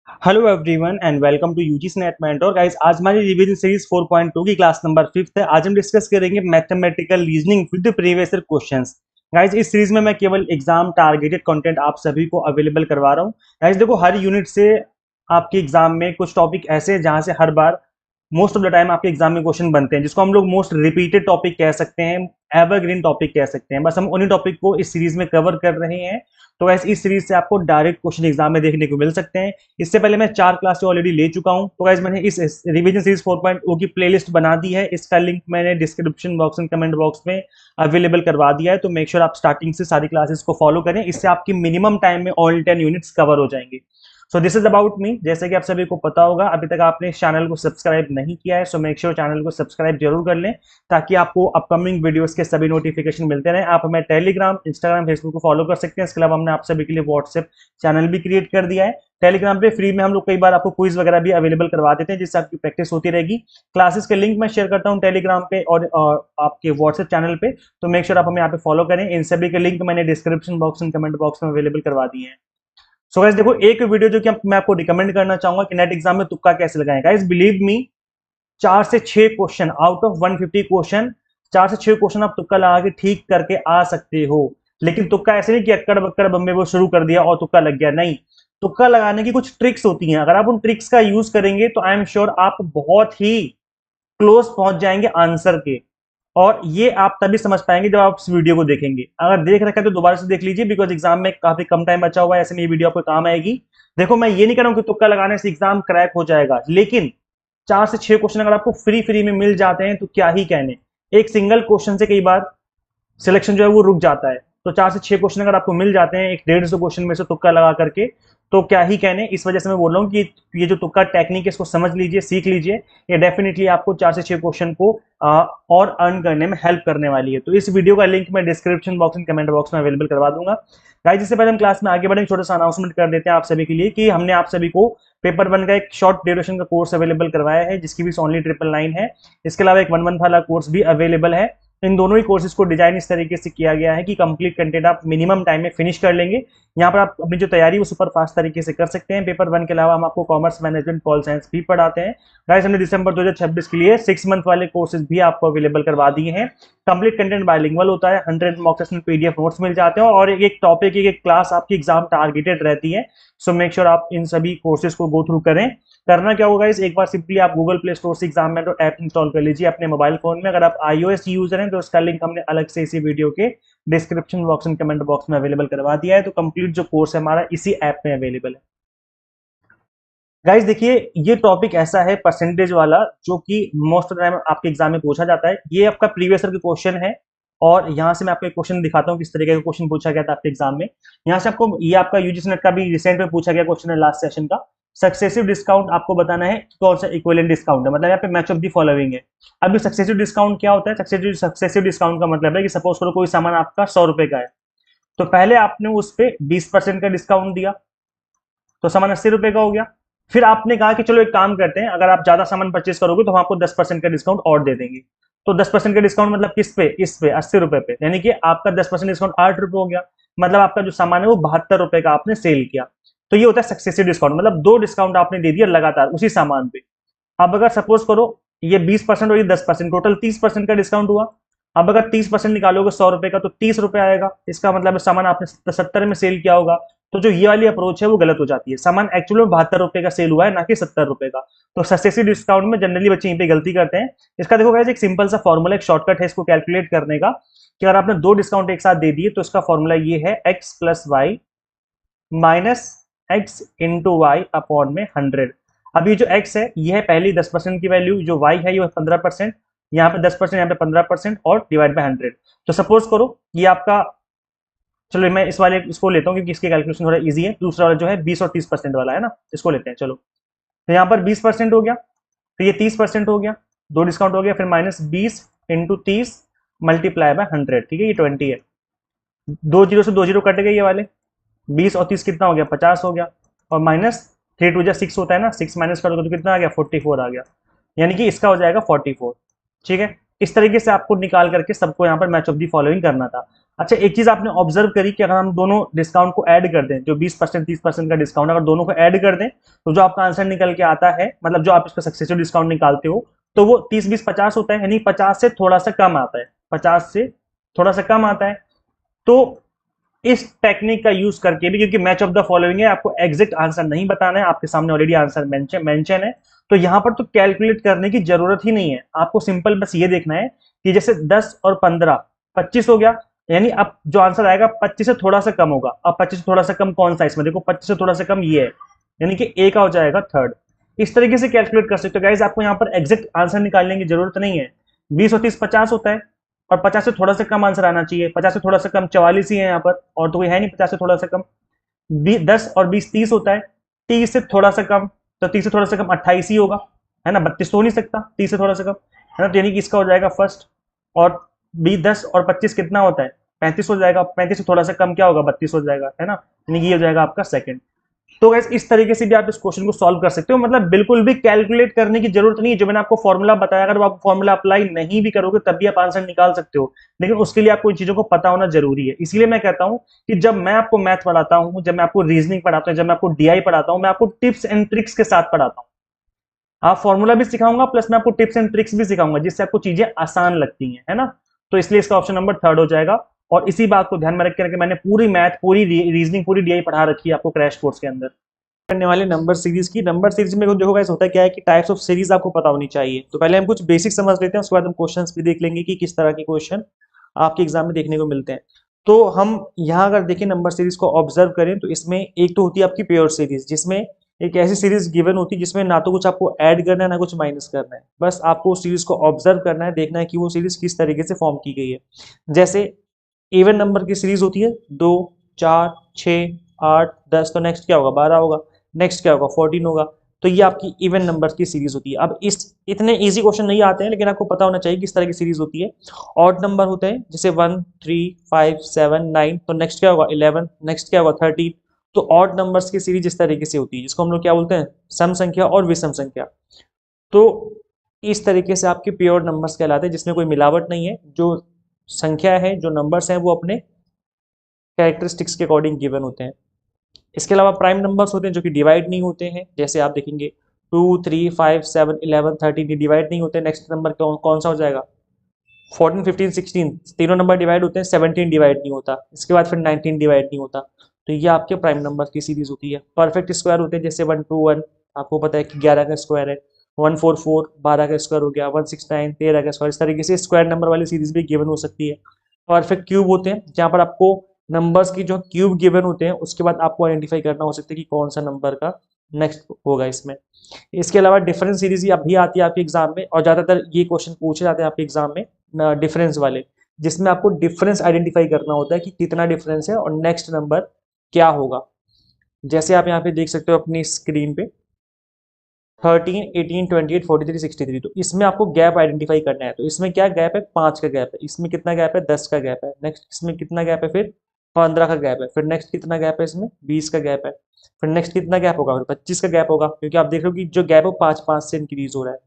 Hello everyone and welcome to UGC NET mentor guys. आज हमारी revision series 4.2 की class number 5 है। आज हम डिस्कस करेंगे mathematical reasoning with previous year questions. Guys इस सीरीज में मैं केवल एग्जाम टारगेटेड कंटेंट आप सभी को अवेलेबल करवा रहा हूं। गाइस देखो, हर यूनिट से आपके एग्जाम में कुछ टॉपिक ऐसे हैं जहां से हर बार मोस्ट ऑफ द टाइम आपके एग्जाम में क्वेश्चन बनते हैं, जिसको हम लोग मोस्ट रिपीटेड टॉपिक कह सकते हैं, एवरग्रीन टॉपिक कह सकते हैं। बस हम उन्हीं टॉपिक को इस सीरीज में कवर कर रहे हैं। तो वैसे इस सीरीज से आपको डायरेक्ट क्वेश्चन एग्जाम में देखने को मिल सकते हैं। इससे पहले मैं 4 क्लास ऑलरेडी ले चुका हूं। तो गाइस मैंने इस रिवीजन सीरीज 4.0 की प्लेलिस्ट बना दी है। इसका लिंक मैंने description box and comment box में अवेलेबल करवा दिया है। तो मेक श्योर आप स्टार्टिंग से सारी क्लासेस को फॉलो करें, इससे आपकी मिनिमम टाइम में ऑल 10 यूनिट्स कवर हो जाएंगे। So this is about me. जैसे कि आप सभी को पता होगा, अभी तक आपने इस चैनल को सब्सक्राइब नहीं किया है, सो मेक श्योर चैनल को सब्सक्राइब जरूर कर लें, ताकि आपको अपकमिंग वीडियोस के सभी नोटिफिकेशन मिलते रहें। आप हमें टेलीग्राम, इंस्टाग्राम, फेसबुक को फॉलो कर सकते हैं। इसके अलावा हमने आप सभी के लिए व्हाट्सएप चैनल भी क्रिएट कर दिया है। टेलीग्राम पे फ्री में हम लोग कई बार आपको क्विज वगैरह भी अवेलेबल करवा देते हैं, जिससे आपकी प्रैक्टिस होती रहेगी। क्लासेस के लिंक मैं शेयर करता हूँ टेलीग्राम पे और आपके व्हाट्सएप चैनल पे। तो मेक श्योर आप हमें यहाँ पे फॉलो करें। इन सभी के लिंक मैंने description box and comment box में अवेलेबल करवा दिए हैं। सो गाइस देखो, एक वीडियो जो कि मैं आपको रिकमेंड करना चाहूंगा कि नेट एग्जाम में तुक्का कैसे लगाएं। गाइस बिलीव मी, 4 से 6 क्वेश्चन आउट ऑफ 150 क्वेश्चन, 4 से 6 क्वेश्चन आप तुक्का लगा के ठीक करके आ सकते हो। लेकिन तुक्का ऐसे नहीं कि अक्कड़ बक्कड़ बम्बे वो शुरू कर दिया और तुक्का लग गया, नहीं। तुक्का लगाने की कुछ ट्रिक्स होती हैं। अगर आप उन ट्रिक्स का यूज करेंगे तो आई एम श्योर आप बहुत ही क्लोज पहुंच जाएंगे आंसर के। और ये आप तभी समझ पाएंगे जब आप इस वीडियो को देखेंगे। अगर देख रखा है तो दोबारा से देख लीजिए, बिकॉज एग्जाम में काफी कम टाइम बचा हुआ है। ऐसे में ये वीडियो आपको काम आएगी। देखो, मैं ये नहीं कह रहा हूं कि तुक्का लगाने से एग्जाम क्रैक हो जाएगा, लेकिन 4 से 6 क्वेश्चन अगर आपको फ्री फ्री में मिल जाते हैं तो क्या ही कहने। एक सिंगल क्वेश्चन से कई बार सिलेक्शन जो है वो रुक जाता है। तो 4 से 6 क्वेश्चन अगर आपको मिल जाते हैं एक 150 क्वेश्चन में से तुक्का लगा करके, तो क्या ही कहने। इस वजह से मैं बोल रहा हूँ कि ये जो तुक्का टेक्निक है इसको समझ लीजिए, सीख लीजिए। ये डेफिनेटली आपको 4 से 6 क्वेश्चन को और अर्न करने में हेल्प करने वाली है। तो इस वीडियो का लिंक मैं description box and comment box में अवेलेबल करवा दूंगा। गाइस इससे पहले हम क्लास में आगे बढ़े, छोटा सा अनाउंसमेंट कर देते हैं आप सभी के लिए कि हमने आप सभी को पेपर 1 का एक शॉर्ट ड्यूरेशन का कोर्स अवेलेबल करवाया है, जिसकी फीस ओनली 999 है। इसके अलावा एक 1 मंथ वाला कोर्स भी अवेलेबल है। इन दोनों ही कोर्सेज को डिजाइन इस तरीके से किया गया है कि कंप्लीट कंटेंट आप मिनिमम टाइम में फिनिश कर लेंगे। यहाँ पर आप अपनी जो तैयारी वो सुपर फास्ट तरीके से कर सकते हैं। पेपर 1 के अलावा हम आपको कॉमर्स मैनेजमेंट पॉल साइंस भी पढ़ाते हैं। गाइस हमने दिसंबर 2026 के लिए 6 मंथ वाले कोर्सेज भी आपको अवेलेबल करवा दिए हैं। कंप्लीट कंटेंट बाइलिंगुअल होता है, 100 मॉक टेस्ट पीडीएफ नोट्स मिल जाते हैं, और एक टॉपिक एक क्लास आपकी एग्जाम टारगेटेड रहती है। सो मेक श्योर आप इन सभी कोर्सेज को गो थ्रू करें। करना क्या होगा इस, एक बार सिंपली आप गूगल प्ले स्टोर से एग्जामिनेटर ऐप इंस्टॉल कर लीजिए अपने मोबाइल फोन में। अगर आप iOS यूजर हैं तो उसका लिंक हमने अलग से इसी वीडियो के description box and comment box में अवेलेबल करवा दिया है। तो कंप्लीट जो कोर्स है हमारा इसी ऐप में अवेलेबल है। गाइस देखिए, ये टॉपिक ऐसा है परसेंटेज वाला, जो कि मोस्ट ऑफ टाइम आपके एग्जाम में पूछा जाता है। ये आपका प्रीवियस ईयर के क्वेश्चन है, और यहां से मैं आपको एक क्वेश्चन दिखाता हूं किस तरीके का क्वेश्चन पूछा गया था आपके एग्जाम में। यहाँ से आपको, ये आपका यूजीसी नेट का भी रिसेंट में पूछा गया क्वेश्चन है लास्ट सेशन का। सक्सेसिव डिस्काउंट आपको बताना है कौन सा इक्विवेलेंट डिस्काउंट है, मतलब यहाँ पे मैच ऑफ दी फॉलोइंग है। अब सक्सेसिव डिस्काउंट क्या होता है? सक्सेसिव डिस्काउंट का मतलब है कि सपोज करो कोई सामान आपका 100 रुपए का है, तो पहले आपने उस पर 20% का डिस्काउंट दिया, तो सामान 80 रुपए का हो गया। फिर आपने कहा कि चलो एक काम करते हैं, अगर आप ज्यादा सामान परचेस करोगे तो हम आपको 10% का डिस्काउंट और दे देंगे। तो 10% का डिस्काउंट मतलब किस पे? इस पे 80 रुपए पे, यानी कि आपका 10% डिस्काउंट 8 रुपए हो गया। मतलब आपका जो सामान है वो 72 रुपए का आपने सेल किया। तो ये होता है सक्सेसिव डिस्काउंट, मतलब 2 डिस्काउंट आपने दे दिया लगातार उसी सामान पे। अब अगर सपोज करो ये 20% और ये 10%, टोटल 30% का डिस्काउंट हुआ। अब अगर 30% निकालोगे 100 रुपए का, तो 30 रुपए आएगा। इसका मतलब सामान आपने 70 में सेल किया होगा। तो जो ये वाली अप्रोच है वो गलत हो जाती है। सामान एक्चुअली में 72 रुपए का सेल हुआ है, ना कि 70 रुपए का। तो सक्सेसिव डिस्काउंट में जनरली बच्चे यहीं पे गलती करते हैं। इसका देखो गाइस, एक सिंपल सा फॉर्मूला, एक शॉर्टकट है इसको कैलकुलेट करने का, कि अगर आपने 2 डिस्काउंट एक साथ दे दिए तो इसका फॉर्मूला ये है x plus Y minus X into Y upon में 100। अब ये जो x है ये है पहली 10% की वैल्यू, जो y है ये 15%, यहाँ पे 10%, यहाँ पे 15%, और डिवाइड बाय 100। तो सपोज करो ये आपका, चलो मैं इस वाले इसको लेता हूँ क्योंकि इसके कैलकुलेशन थोड़ा इजी है। दूसरा वाला जो है 20 और 30% वाला है ना, इसको लेते हैं। चलो, तो यहाँ पर 20% हो गया, तो ये 30% हो गया, 2 डिस्काउंट हो गया, फिर माइनस 20 इंटू 30 मल्टीप्लाई बाय 100, ठीक है, ये 20 है। 2 जीरो से 2 जीरो कट गए ये वाले, 20 और 30 कितना हो गया? 50 हो गया। और माइनस 3 टू 6 होता है ना, 6 माइनस करोगे तो कितना आ गया? 44 आ गया। यानी कि इसका हो जाएगा 44। ठीक है, इस तरीके से आपको निकाल करके सबको यहाँ पर मैच ऑफ दी फॉलोइंग करना था। अच्छा, एक चीज आपने ऑब्जर्व करी कि अगर हम दोनों डिस्काउंट को ऐड कर दें, जो 20% 30% का डिस्काउंट, अगर दोनों को ऐड कर दें तो जो आपका आंसर निकल के आता है, मतलब जो आप इसका सक्सेसिव डिस्काउंट निकालते हो, तो वो 30 20 50 होता है, यानी 50 से थोड़ा सा कम आता है, 50 से थोड़ा सा कम आता है। तो इस टेक्निक का यूज करके भी, क्योंकि मैच ऑफ द फॉलोइंग है, आपको एग्जैक्ट आंसर नहीं बताना है, आपके सामने ऑलरेडी आंसर मेंशन है, तो यहां पर तो कैलकुलेट करने की जरूरत ही नहीं है। आपको सिंपल बस ये देखना है कि जैसे 10 और 15 25 हो गया, यानी अब जो आंसर आएगा 25 से थोड़ा सा कम होगा। अब 25 से थोड़ा सा कम कौन सा, इसमें देखो 25 से थोड़ा सा कम ये है, यानी कि ए का हो जाएगा थर्ड। इस तरीके से कैलकुलेट कर सकते हो गाइज, आपको यहाँ पर एग्जैक्ट आंसर निकालने की जरूरत नहीं है। 20 और 30 50 होता है, और 50 से थोड़ा सा कम आंसर आना चाहिए। 50 से थोड़ा सा कम 44 ही है यहाँ पर, और तो कोई है नहीं 50 से थोड़ा सा कम। 10 और 20 30 होता है, 30 से थोड़ा सा कम, तो 30 से थोड़ा सा कम 28 ही होगा, है ना, 32 तो हो नहीं सकता 30 से थोड़ा सा कम, है ना, तो यानी कि इसका हो जाएगा फर्स्ट। और 20 10 और 25 कितना होता है, 35 हो जाएगा, 35 से थोड़ा सा कम क्या होगा, 32 हो जाएगा, है ना, यानी कि ये हो जाएगा आपका सेकंड। तो गैस इस तरीके से भी आप इस क्वेश्चन को सॉल्व कर सकते हो, मतलब बिल्कुल भी कैलकुलेट करने की जरूरत नहीं है। जो मैंने आपको फॉर्मूला बताया, अगर आप फॉर्मूला अप्लाई नहीं भी करोगे तब भी आप आंसर निकाल सकते हो, लेकिन उसके लिए आपको इन चीजों को पता होना जरूरी है। इसलिए मैं कहता हूं कि जब मैं आपको मैथ पढ़ाता हूं, जब मैं आपको रीजनिंग पढ़ाता हूं, जब मैं आपको डीआई पढ़ाता हूं, मैं आपको टिप्स एंड ट्रिक्स के साथ पढ़ाता हूं। आप फॉर्मूला भी सिखाऊंगा, प्लस मैं आपको टिप्स एंड ट्रिक्स भी सिखाऊंगा, जिससे आपको चीजें आसान लगती हैं, है ना। तो इसलिए इसका ऑप्शन नंबर थर्ड हो जाएगा। और इसी बात को ध्यान में रख के मैंने पूरी मैथ, पूरी रीजनिंग, पूरी डीआई पढ़ा रखी है आपको क्रैश कोर्स के अंदर। करने वाले नंबर सीरीज की, नंबर सीरीज में देखो गाइस होता क्या है कि टाइप्स ऑफ सीरीज आपको पता होनी चाहिए। तो पहले हम कुछ बेसिक समझ लेते हैं, उसके बाद हम क्वेश्चंस भी देख लेंगे कि किस तरह के क्वेश्चन आपके एग्जाम में देखने को मिलते हैं। तो हम यहाँ अगर देखें नंबर सीरीज को ऑब्जर्व करें, तो इसमें एक तो होती है आपकी प्योर सीरीज, जिसमें एक ऐसी सीरीज गिवन होती है जिसमें ना तो कुछ आपको ऐड करना है ना कुछ माइनस करना है, बस आपको उस सीरीज को ऑब्जर्व करना है, देखना है कि वो सीरीज किस तरीके से फॉर्म की गई है। जैसे इवन नंबर की सीरीज होती है 2 4 6 8 10, तो नेक्स्ट क्या होगा 12 होगा, नेक्स्ट क्या होगा 14 होगा। तो ये आपकी इवन नंबर की सीरीज होती है। अब इस इतने इजी क्वेश्चन नहीं आते हैं, लेकिन आपको पता होना चाहिए किस तरह की सीरीज होती है। ऑड नंबर होते हैं जैसे 1 3 5 7 9, तो नेक्स्ट क्या होगा 11, नेक्स्ट क्या होगा 13। तो ऑड नंबर्स की सीरीज इस तरीके से होती है, जिसको हम लोग क्या बोलते हैं, सम संख्या और विषम संख्या। तो इस तरीके से आपके प्योर नंबर्स कहलाते हैं, जिसमें कोई मिलावट नहीं है। जो संख्या है, जो नंबर्स हैं, वो अपने कैरेक्टरिस्टिक्स के अकॉर्डिंग गिवन होते हैं। इसके अलावा प्राइम नंबर्स होते हैं जो कि डिवाइड नहीं होते हैं, जैसे आप देखेंगे 2 3 5 7 11 13, ये डिवाइड नहीं होते। नेक्स्ट नंबर कौन सा हो जाएगा 14 15 16, तीनों नंबर डिवाइड होते हैं, 17 डिवाइड नहीं होता। इसके बाद फिर 19 डिवाइड नहीं होता। तो ये आपके प्राइम नंबर की सीरीज होती है। परफेक्ट स्क्वायर होते हैं जैसे 121, आपको पता है कि 11 का स्क्वायर है। 144 12 का स्क्वायर हो गया। 169 13 का स्क्वायर। इस तरीके से स्क्वायर नंबर वाली सीरीज भी गिवन हो सकती है। परफेक्ट क्यूब होते हैं जहाँ पर आपको नंबर्स की जो क्यूब गिवन होते हैं उसके बाद आपको आइडेंटिफाई करना हो सकता है कि कौन सा नंबर का नेक्स्ट होगा इसमें। इसके अलावा डिफरेंस सीरीज ही अभी आती है आपके एग्जाम में, और ज्यादातर ये क्वेश्चन पूछे जाते हैं आपके एग्जाम में डिफरेंस वाले, जिसमें आपको डिफरेंस आइडेंटिफाई करना होता है कि कितना डिफरेंस है और नेक्स्ट नंबर क्या होगा। जैसे आप यहाँ पे देख सकते हो अपनी स्क्रीन पे 13 18 28 43 63, तो इसमें आपको गैप आइडेंटिफाई करना है। तो इसमें क्या गैप है, 5 का गैप है। इसमें कितना गैप है, 10 का गैप है। नेक्स्ट इसमें कितना गैप है, फिर 15 का गैप है। फिर नेक्स्ट कितना गैप है, इसमें 20 का गैप है। फिर नेक्स्ट कितना गैप होगा, फिर 25 का गैप होगा, क्योंकि आप देख रहे हो कि जो गैप है 5 5 से इंक्रीज हो रहा है।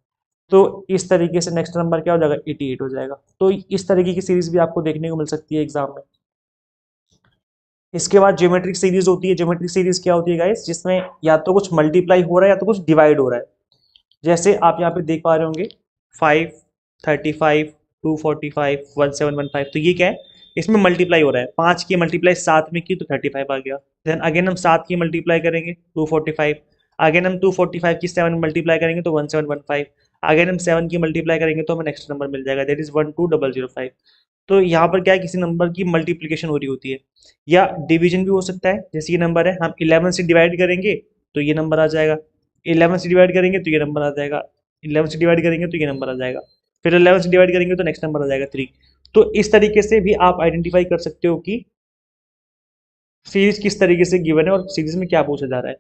तो इस तरीके से नेक्स्ट नंबर क्या हो जाएगा 88 हो जाएगा। तो इस तरीके की सीरीज भी आपको देखने को मिल सकती है एग्जाम में। इसके बाद ज्योमेट्रिक सीरीज होती है। ज्योमेट्रिक सीरीज क्या होती है गाइस, जिसमें या तो कुछ मल्टीप्लाई हो रहा है या तो कुछ डिवाइड हो रहा है। जैसे आप यहाँ पे देख पा रहे होंगे 5 35 245 1715, तो ये क्या है, इसमें मल्टीप्लाई हो रहा है। 5 की मल्टीप्लाई 7 में की तो 35 आ गया। देन अगेन हम 7 की मल्टीप्लाई करेंगे 245, अगेन हम 245 की 7 मल्टीप्लाई करेंगे तो 1715, अगेन हम 7 की मल्टीप्लाई करेंगे तो हमें नेक्स्ट नंबर मिल जाएगा, दैट इज 12005। तो यहाँ पर क्या है, किसी नंबर की मल्टीप्लीकेशन हो रही होती है, या डिवीजन भी हो सकता है। जैसे ये नंबर है, हम 11 से डिवाइड करेंगे तो ये नंबर आ जाएगा, 11 से डिवाइड करेंगे तो ये नंबर आ जाएगा, 11 से डिवाइड करेंगे तो ये नंबर आ जाएगा, फिर 11 से डिवाइड करेंगे तो नेक्स्ट नंबर आ जाएगा 3। तो इस तरीके से भी आप आइडेंटिफाई कर सकते हो कि सीरीज किस तरीके से गिवन है और सीरीज में क्या पूछा जा रहा है।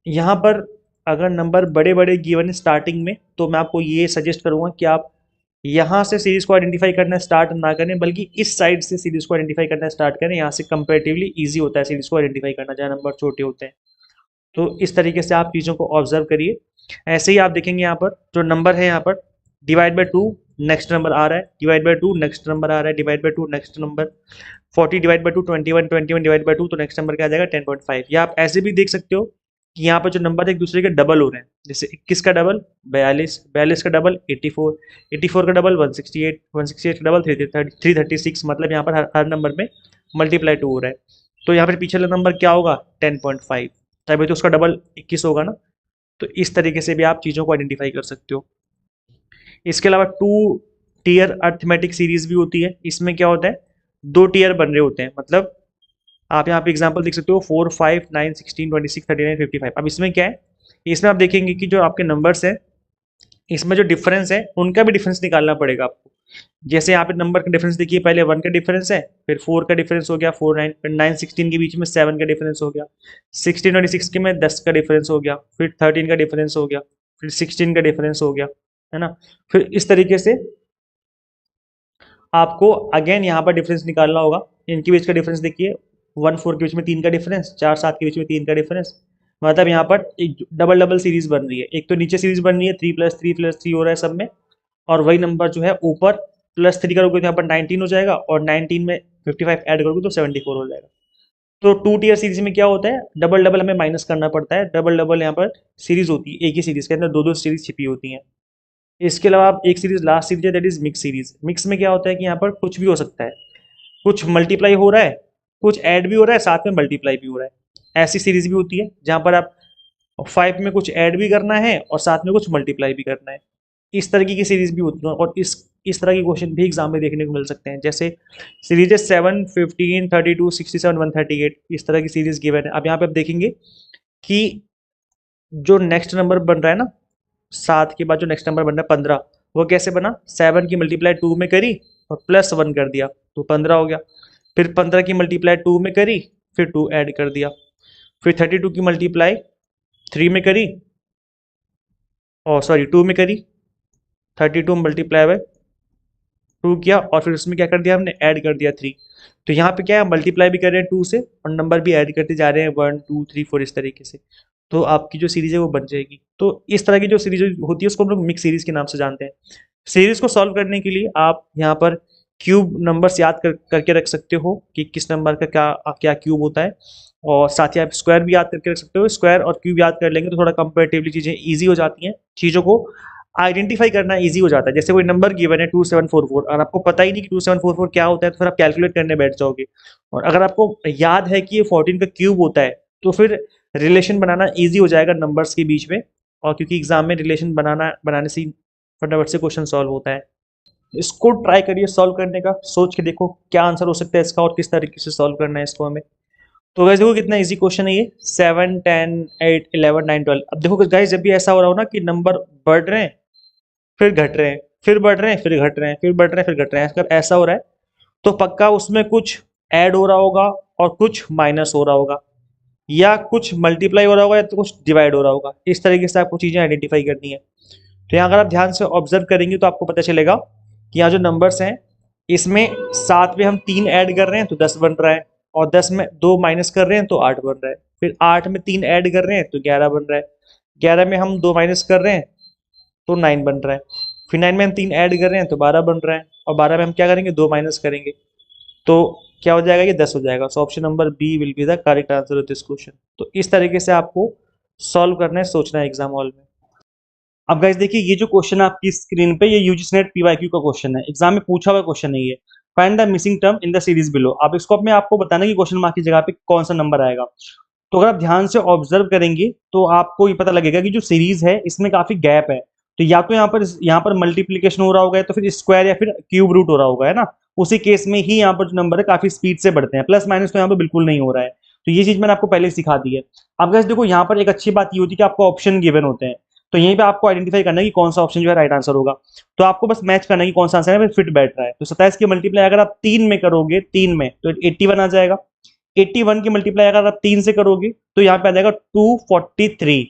यहाँ पर अगर नंबर बड़े बड़े गिवन है स्टार्टिंग में, तो मैं आपको ये सजेस्ट करूंगा कि आप यहाँ से सीरीज को आइडेंटिफाई करना स्टार्ट ना करें, बल्कि इस साइड से सीरीज को आइडेंटिफाई करना स्टार्ट करें। यहाँ से कंपेरेटिवली ईजी होता है सीरीज को आइडेंटिफाई करना, जहाँ नंबर छोटे होते हैं। तो इस तरीके से आप चीज़ों को ऑब्जर्व करिए। ऐसे ही आप देखेंगे यहाँ पर जो नंबर है, यहाँ पर डिवाइड बाय 2 नेक्स्ट नंबर आ रहा है, डिवाइड बाय 2 नेक्स्ट नंबर आ रहा है, divide by 2 next number, 40 divide by 2 21, 21 divide by 2, तो नेक्स्ट नंबर क्या आ जाएगा 10.5। या आप ऐसे भी देख सकते हो कि यहाँ पर जो नंबर एक दूसरे के डबल हो रहे हैं, जैसे 21 का डबल 42, 42 का डबल 84, 84 का डबल 168, 168 का डबल 336, मतलब यहाँ पर हर नंबर में मल्टीप्लाई 2 हो रहा है। तो यहाँ पर पीछे वाला नंबर क्या होगा 10.5, तभी तो उसका डबल 21 होगा ना। तो इस तरीके से भी आप चीज़ों को आइडेंटिफाई कर सकते हो। इसके अलावा 2 टीयर अर्थमेटिक सीरीज भी होती है। इसमें क्या होता है, 2 टीयर बन रहे होते हैं, मतलब आप यहाँ पे एग्जांपल देख सकते हो 4, 5, 9, 16, 26, 39, 55। अब इसमें क्या है, इसमें आप देखेंगे कि जो आपके नंबर्स हैं इसमें जो डिफरेंस है उनका भी डिफरेंस निकालना पड़ेगा आपको। जैसे यहाँ पे नंबर का डिफरेंस देखिए, पहले 1 का डिफरेंस है, फिर 4 का डिफरेंस हो गया, 4 9, फिर 9 16 के बीच में 7 का डिफरेंस हो गया, 16 और 6 के में 10 का डिफरेंस हो गया, फिर 13 का डिफरेंस हो गया, फिर 16 का डिफरेंस हो गया, है ना। फिर इस तरीके से आपको अगेन यहाँ पर डिफरेंस निकालना होगा। इनके बीच का डिफरेंस देखिए, 1 4 के बीच में 3 का डिफरेंस, 4 7 के बीच में 3 का डिफरेंस, मतलब यहाँ पर एक डबल डबल सीरीज बन रही है। एक तो नीचे सीरीज बन रही है 3+3+3 हो रहा है सब में, और वही नंबर जो है ऊपर +3 करोगे तो यहाँ पर 19 हो जाएगा, और 19 में 55 ऐड करोगे तो 74 हो जाएगा। तो 2 टीयर सीरीज में क्या होता है, डबल डबल हमें माइनस करना पड़ता है। डबल डबल यहाँ पर सीरीज होती है, एक ही सीरीज के अंदर दो दो सीरीज छिपी होती हैं। इसके अलावा आप एक सीरीज लास्ट सीरीज है, that is mix series. Mix में क्या होता है कि यहाँ पर कुछ भी हो सकता है, कुछ मल्टीप्लाई हो रहा है, कुछ ऐड भी हो रहा है, साथ में मल्टीप्लाई भी हो रहा है। ऐसी सीरीज भी होती है जहाँ पर आप 5 में कुछ ऐड भी करना है और साथ में कुछ मल्टीप्लाई भी करना है। इस तरीके की सीरीज भी होती है, और इस तरह के क्वेश्चन भी एग्जाम में देखने को मिल सकते हैं। जैसे सीरीज है 7, 15, 32, 67, 138, इस तरह की सीरीज गिवन है। अब यहाँ पे आप देखेंगे कि जो नेक्स्ट नंबर बन रहा है ना, 7 के बाद जो नेक्स्ट नंबर बन रहा है 15, वो कैसे बना, 7 की मल्टीप्लाई 2 में करी और +1 कर दिया तो 15 हो गया। फिर 15 की मल्टीप्लाई 2 में करी, फिर 2 ऐड कर दिया। फिर 32 की मल्टीप्लाई 3 में करी, और सॉरी 2 में करी, 32 मल्टीप्लाई बाय 2 किया, और फिर उसमें क्या कर दिया हमने, ऐड कर दिया 3। तो यहाँ पे क्या है, मल्टीप्लाई भी कर रहे हैं 2 से और नंबर भी ऐड करते जा रहे हैं 1 2 3 4 इस तरीके से। तो आपकी जो सीरीज है वो बन जाएगी। तो इस तरह की जो सीरीज होती है उसको हम लोग मिक्स सीरीज के नाम से जानते हैं। सीरीज को सॉल्व करने के लिए आप यहाँ पर क्यूब नंबर्स याद करके रख सकते हो कि किस नंबर का क्या क्या क्यूब होता है, और साथ ही आप स्क्वायर भी याद करके रख सकते हो। स्क्वायर और क्यूब याद कर लेंगे तो थोड़ा कंपेरेटिवली चीज़ें ईजी हो जाती हैं, चीज़ों को आइडेंटिफाई करना इजी हो जाता है। जैसे कोई नंबर गिवन है 2744 और आपको पता ही नहीं कि 2744 क्या होता है, तो फिर आप कैलकुलेट करने बैठ जाओगे। और अगर आपको याद है कि ये 14 का क्यूब होता है तो फिर रिलेशन बनाना इजी हो जाएगा नंबर्स के बीच में, और क्योंकि एग्जाम में रिलेशन बनाने से फटाफट से क्वेश्चन सॉल्व होता है। इसको ट्राई करिए सॉल्व करने का, सोच के देखो क्या आंसर हो सकता है इसका और किस तरीके से सॉल्व करना है इसको हमें। तो गाइस देखो कितना इजी क्वेश्चन है ये, 7 10 8 11 9 12। अब देखो गाइस जब भी ऐसा हो रहा हो ना कि नंबर बढ़ रहे हैं फिर घट रहे हैं, फिर बढ़ रहे हैं फिर घट रहे हैं, फिर बढ़ रहे हैं फिर घट रहे हैं, अगर ऐसा हो रहा है तो पक्का उसमें कुछ ऐड हो रहा होगा और कुछ माइनस हो रहा होगा, या कुछ मल्टीप्लाई हो रहा होगा या तो कुछ डिवाइड हो रहा होगा। इस तरीके से आपको चीज़ें आइडेंटिफाई करनी है। तो यहाँ अगर आप ध्यान से ऑब्जर्व करेंगे तो आपको पता चलेगा कि यहाँ जो नंबर्स हैं इसमें 7 में हम 3 ऐड कर रहे हैं तो 10 बन रहा है, और 10 में 2 माइनस कर रहे हैं तो 8 बन रहा है, फिर 8 में 3 ऐड कर रहे हैं तो 11 बन रहा है, 11 में हम 2 माइनस कर रहे हैं तो 9 बन रहा है, फिर 9 में हम 3 ऐड कर रहे हैं तो 12 बन रहा है, और 12 में हम क्या करेंगे 2 माइनस करेंगे तो क्या हो जाएगा, ये 10 हो जाएगा। So option number B will be the correct answer of this question. तो इस तरीके से आपको सॉल्व करना है, सोचना है एग्जाम हॉल में। अब गाइस देखिए ये जो क्वेश्चन है आपकी स्क्रीन पे, ये यूजीसी नेट पीवाईक्यू का क्वेश्चन है, एग्जाम में पूछा हुआ क्वेश्चन नहीं है। Find the missing term in the series below. अब इसको में आपको बताना कि क्वेश्चन मार्क की जगह पे कौन सा नंबर आएगा। तो अगर आप ध्यान से ऑब्जर्व करेंगे तो आपको ये पता लगेगा कि जो सीरीज है इसमें काफी गैप है। तो या तो यहाँ पर मल्टीप्लीकेशन हो रहा होगा, तो फिर स्क्वायर या फिर क्यूब रूट हो रहा होगा, है ना। उसी केस में ही यहाँ पर जो नंबर है काफी स्पीड से बढ़ते हैं, प्लस माइनस तो यहाँ पर बिल्कुल नहीं हो रहा है। तो ये चीज मैंने आपको पहले सिखा दी है। अब गाइस देखो यहाँ पर एक अच्छी बात ये होती है कि आपको ऑप्शन गिवन होते हैं, तो यहीं पे आपको आइडेंटिफाई करना है कि कौन सा ऑप्शन जो है राइट आंसर होगा। तो आपको बस मैच करना है कि कौन सा आंसर है फिट बैठ रहा है। तो 27 की मल्टीप्लाई अगर आप 3 में करोगे, 3 में तो 81 आ जाएगा। 81 की मल्टीप्लाई अगर आप 3 से करोगे तो यहाँ पे आ जाएगा 243,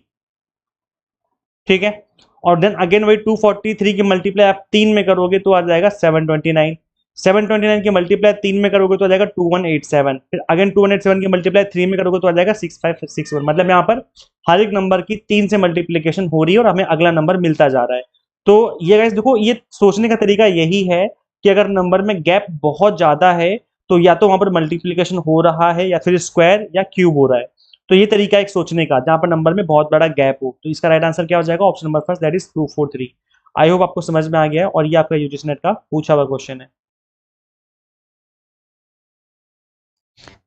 ठीक है। और देन अगेन वही 243 की मल्टीप्लाई आप 3 में करोगे तो आ जाएगा 729। 729 की मल्टीप्लाई 3 में करोगे तो आ जाएगा 2187। फिर अगेन 2187 की मल्टीप्लाई 3 में करोगे तो आ जाएगा 6561। मतलब यहाँ पर हर एक नंबर की 3 से मल्टीप्लीकेशन हो रही है और हमें अगला नंबर मिलता जा रहा है। तो ये गाइस देखो, ये सोचने का तरीका यही है कि अगर नंबर में गैप बहुत ज्यादा है तो या तो वहां पर मल्टीप्लीकेशन हो रहा है या फिर स्क्वायर या क्यूब हो रहा है। तो ये तरीका एक सोचने का जहां पर नंबर में बहुत बड़ा गैप हो। तो इसका राइट आंसर क्या हो जाएगा? Option number first, that is 243। I hope आपको समझ में आ गया है और ये आपका यूजीसी नेट का पूछा हुआ क्वेश्चन है।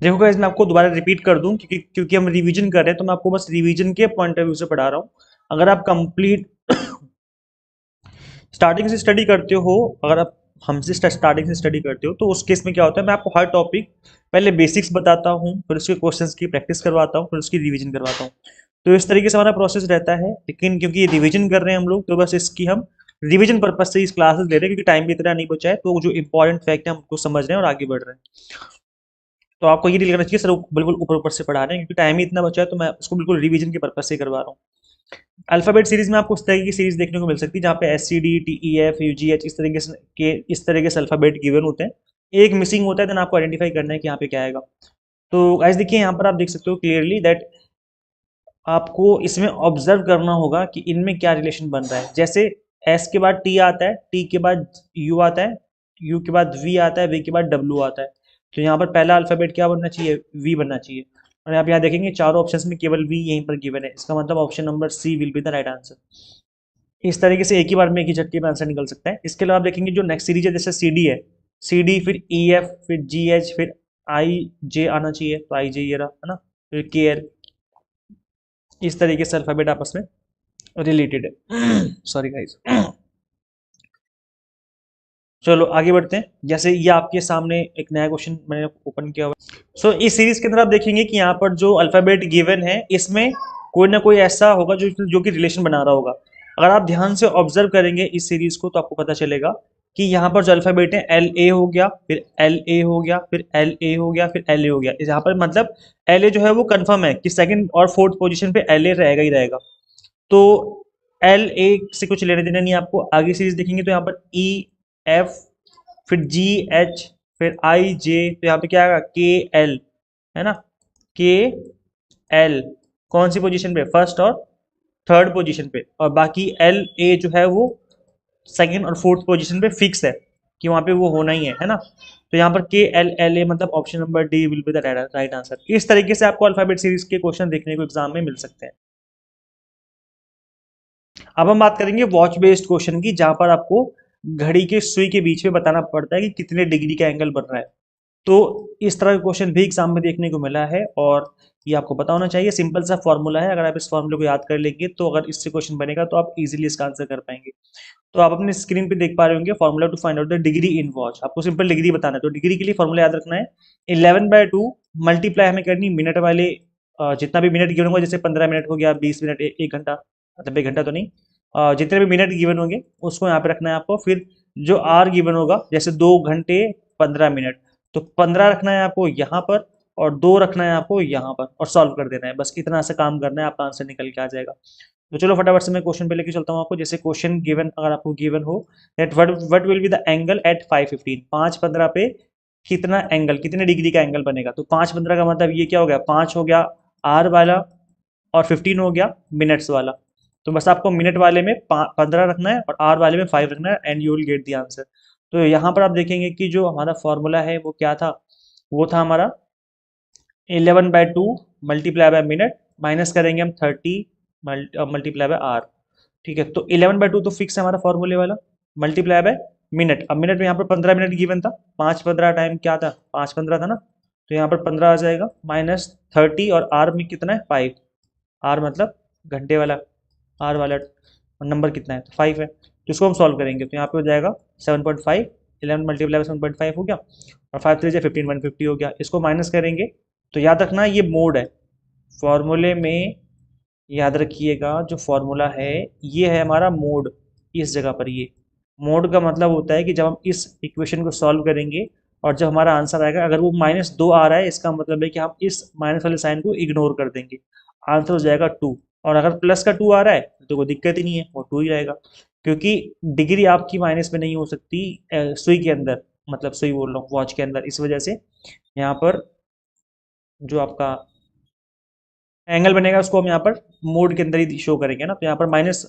देखो गाइस, मैं आपको दोबारा रिपीट कर दूं क्योंकि हम रिवीजन कर रहे हैं, तो मैं आपको बस रिवीजन के पॉइंट ऑफ व्यू से पढ़ा रहा हूँ। अगर आप कंप्लीट स्टार्टिंग से स्टडी करते हो, अगर आप हमसे स्टार्टिंग से स्टडी करते हो, तो उस केस में क्या होता है, मैं आपको हर टॉपिक पहले बेसिक्स बताता हूँ, फिर उसके क्वेश्चंस की प्रैक्टिस करवाता हूँ, फिर उसकी रिवीजन करवाता हूँ। तो इस तरीके से हमारा प्रोसेस रहता है। लेकिन क्योंकि ये रिवीजन कर रहे हैं हम लोग, तो बस इसकी हम रिवीजन पर्पज से इस क्लासेस ले रहे हैं, क्योंकि टाइम भी इतना नहीं बचा है। तो जो इंपॉर्टेंट फैक्ट है हम उसको समझ रहे हैं और आगे बढ़ रहे हैं। तो आपको ये नहीं लगना चाहिए सर वो बिल्कुल ऊपर ऊपर से पढ़ा रहे हैं, क्योंकि टाइम ही इतना बचा है, तो मैं उसको बिल्कुल रिवीजन के पर्पज से करवा रहा हूँ। अल्फाबेट सीरीज में आपको इस तरह की सीरीज देखने को मिल सकती है, जहाँ पे S C D T E F U G H इस तरीके से अल्फाबेट गिवन होते हैं। एक मिसिंग होता है, देन आपको आइडेंटिफाई करना है कि यहाँ पे क्या आएगा। तो गाइस देखिए, यहाँ पर आप देख सकते हो क्लियरली दैट आपको इसमें ऑब्जर्व करना होगा कि इनमें क्या रिलेशन बन रहा है। जैसे एस के बाद टी आता है, टी के बाद यू आता है, यू के बाद वी आता है, वी के बाद डब्ल्यू आता है। तो यहाँ पर पहला अल्फाबेट क्या बनना चाहिए? वी बनना चाहिए। और आप यहाँ देखेंगे चारों ऑप्शंस में केवल वी यहीं पर गिवन है, इसका मतलब option number C will be the right answer. इस तरीके से एक ही बार में एक ही झटके में आंसर निकल सकता है। इसके अलावा आप देखेंगे जो नेक्स्ट सीरीज है, जैसे सी डी है, सी डी फिर ई एफ फिर जी एच फिर आई जे आना चाहिए, तो आई जे ये रहा है ना, फिर के एल। इस तरीके से अल्फाबेट आपस में रिलेटेड है। Sorry guys. चलो आगे बढ़ते हैं। जैसे ये आपके सामने एक नया क्वेश्चन मैंने ओपन किया हुआ है। सो इस सीरीज के अंदर आप देखेंगे कि यहाँ पर जो अल्फाबेट गिवन है, इसमें कोई ना कोई ऐसा होगा जो कि रिलेशन बना रहा होगा। अगर आप ध्यान से ऑब्जर्व करेंगे इस सीरीज को, तो आपको पता चलेगा कि यहाँ पर जो अल्फाबेट है, एल ए हो गया, फिर एल ए हो गया, फिर एल ए हो गया, फिर एल ए हो गया। यहाँ पर मतलब एल ए जो है वो कंफर्म है कि सेकंड और फोर्थ पोजीशन पे एल ए रहेगा ही रहेगा। तो एल ए से कुछ लेने देने नहीं है आपको। आगे सीरीज देखेंगे तो यहाँ पर ई एफ फिर जी एच फिर आई जे, तो यहाँ पे क्या आएगा? के एल, है ना, के एल कौन सी पोजीशन पे? फर्स्ट और थर्ड पोजीशन पे। और बाकी एल ए जो है वो सेकंड और फोर्थ पोजीशन पे फिक्स है कि वहां पे वो होना ही है ना। तो यहाँ पर के एल एल ए मतलब option number D will be the right answer. इस तरीके से आपको अल्फाबेट सीरीज के क्वेश्चन देखने को एग्जाम में मिल सकते हैं। अब हम बात करेंगे वॉच बेस्ड क्वेश्चन की, जहां पर आपको घड़ी के सुई के बीच में बताना पड़ता है कि कितने डिग्री का एंगल बन रहा है। तो इस तरह का क्वेश्चन भी एग्जाम में देखने को मिला है, और ये आपको पता होना चाहिए। सिंपल सा फॉर्मूला है, अगर आप इस फॉर्मूले को याद कर लेंगे, तो अगर इससे क्वेश्चन बनेगा तो आप इजीली इसका आंसर कर पाएंगे। तो आप अपने स्क्रीन पे देख पा रहे होंगे formula to find out the degree in watch. आपको सिंपल डिग्री बताना है, तो डिग्री के लिए फॉर्मूला याद रखना है, 11/2 मल्टीप्लाई हमें करनी मिनट वाले जितना भी मिनट गिवन होगा, जैसे 15 मिनट हो गया, 20 मिनट, 1 घंटा, मतलब 1 घंटा तो नहीं, जितने भी मिनट गिवन होंगे उसको यहाँ पे रखना है आपको। फिर जो आर गिवन होगा, जैसे 2 घंटे 15 मिनट, तो 15 रखना है आपको यहाँ पर और 2 रखना है आपको यहाँ पर, और सॉल्व कर देना है। बस इतना सा काम करना है, आपका आंसर निकल के आ जाएगा। तो चलो फटाफट से मैं क्वेश्चन पे लेके चलता हूँ आपको। जैसे क्वेश्चन गिवन, अगर आपको गिवन हो that what will be the angle at 5:15, 5:15 पे कितना एंगल, कितने डिग्री का एंगल बनेगा। तो 5:15 का मतलब ये क्या हो गया? 5 हो गया आर वाला और 15 हो गया मिनट्स वाला। तो बस आपको मिनट वाले में 15 रखना है और आर वाले में 5 रखना है, and you will get the answer. तो यहाँ पर आप देखेंगे कि जो हमारा फॉर्मूला है वो क्या था? वो था हमारा 11/2 मल्टीप्लाई बाय मिनट, माइनस करेंगे हम 30 मल्टीप्लाई बाय आर। ठीक है, तो 11/2 तो फिक्स है हमारा फॉर्मूले वाला, मल्टीप्लाई बाय मिनट। अब मिनट में यहाँ पर 15 मिनट गिवन था, 5:15 टाइम क्या था? 5:15 था ना, तो यहाँ पर 15 आ जाएगा, माइनस 30 और आर में कितना है? 5। आर मतलब घंटे वाला, आर वाला नंबर कितना है? तो 5 है। तो इसको हम सॉल्व करेंगे, तो यहाँ पे हो जाएगा 7.5, 11 मल्टीप्लाई 7.5 हो गया, और 5 3 15, 150 हो गया। इसको माइनस करेंगे, तो याद रखना ये मोड है फॉर्मूले में, याद रखिएगा जो फॉर्मूला है ये है हमारा मोड। इस जगह पर ये मोड का मतलब होता है कि जब हम इस इक्वेशन को सॉल्व करेंगे और जब हमारा आंसर आएगा, अगर वो -2 आ रहा है, इसका मतलब है कि हम इस माइनस वाले साइन को इग्नोर कर देंगे, आंसर हो जाएगा 2। और अगर प्लस का 2 आ रहा है तो कोई दिक्कत ही नहीं है, वो 2 ही रहेगा, क्योंकि डिग्री आपकी माइनस में नहीं हो सकती सुई के अंदर, मतलब सुई बोल रहा हूँ, वॉच के अंदर। इस वजह से यहाँ पर जो आपका एंगल बनेगा उसको हम यहाँ पर मोड के अंदर ही शो करेंगे ना। तो यहाँ पर माइनस,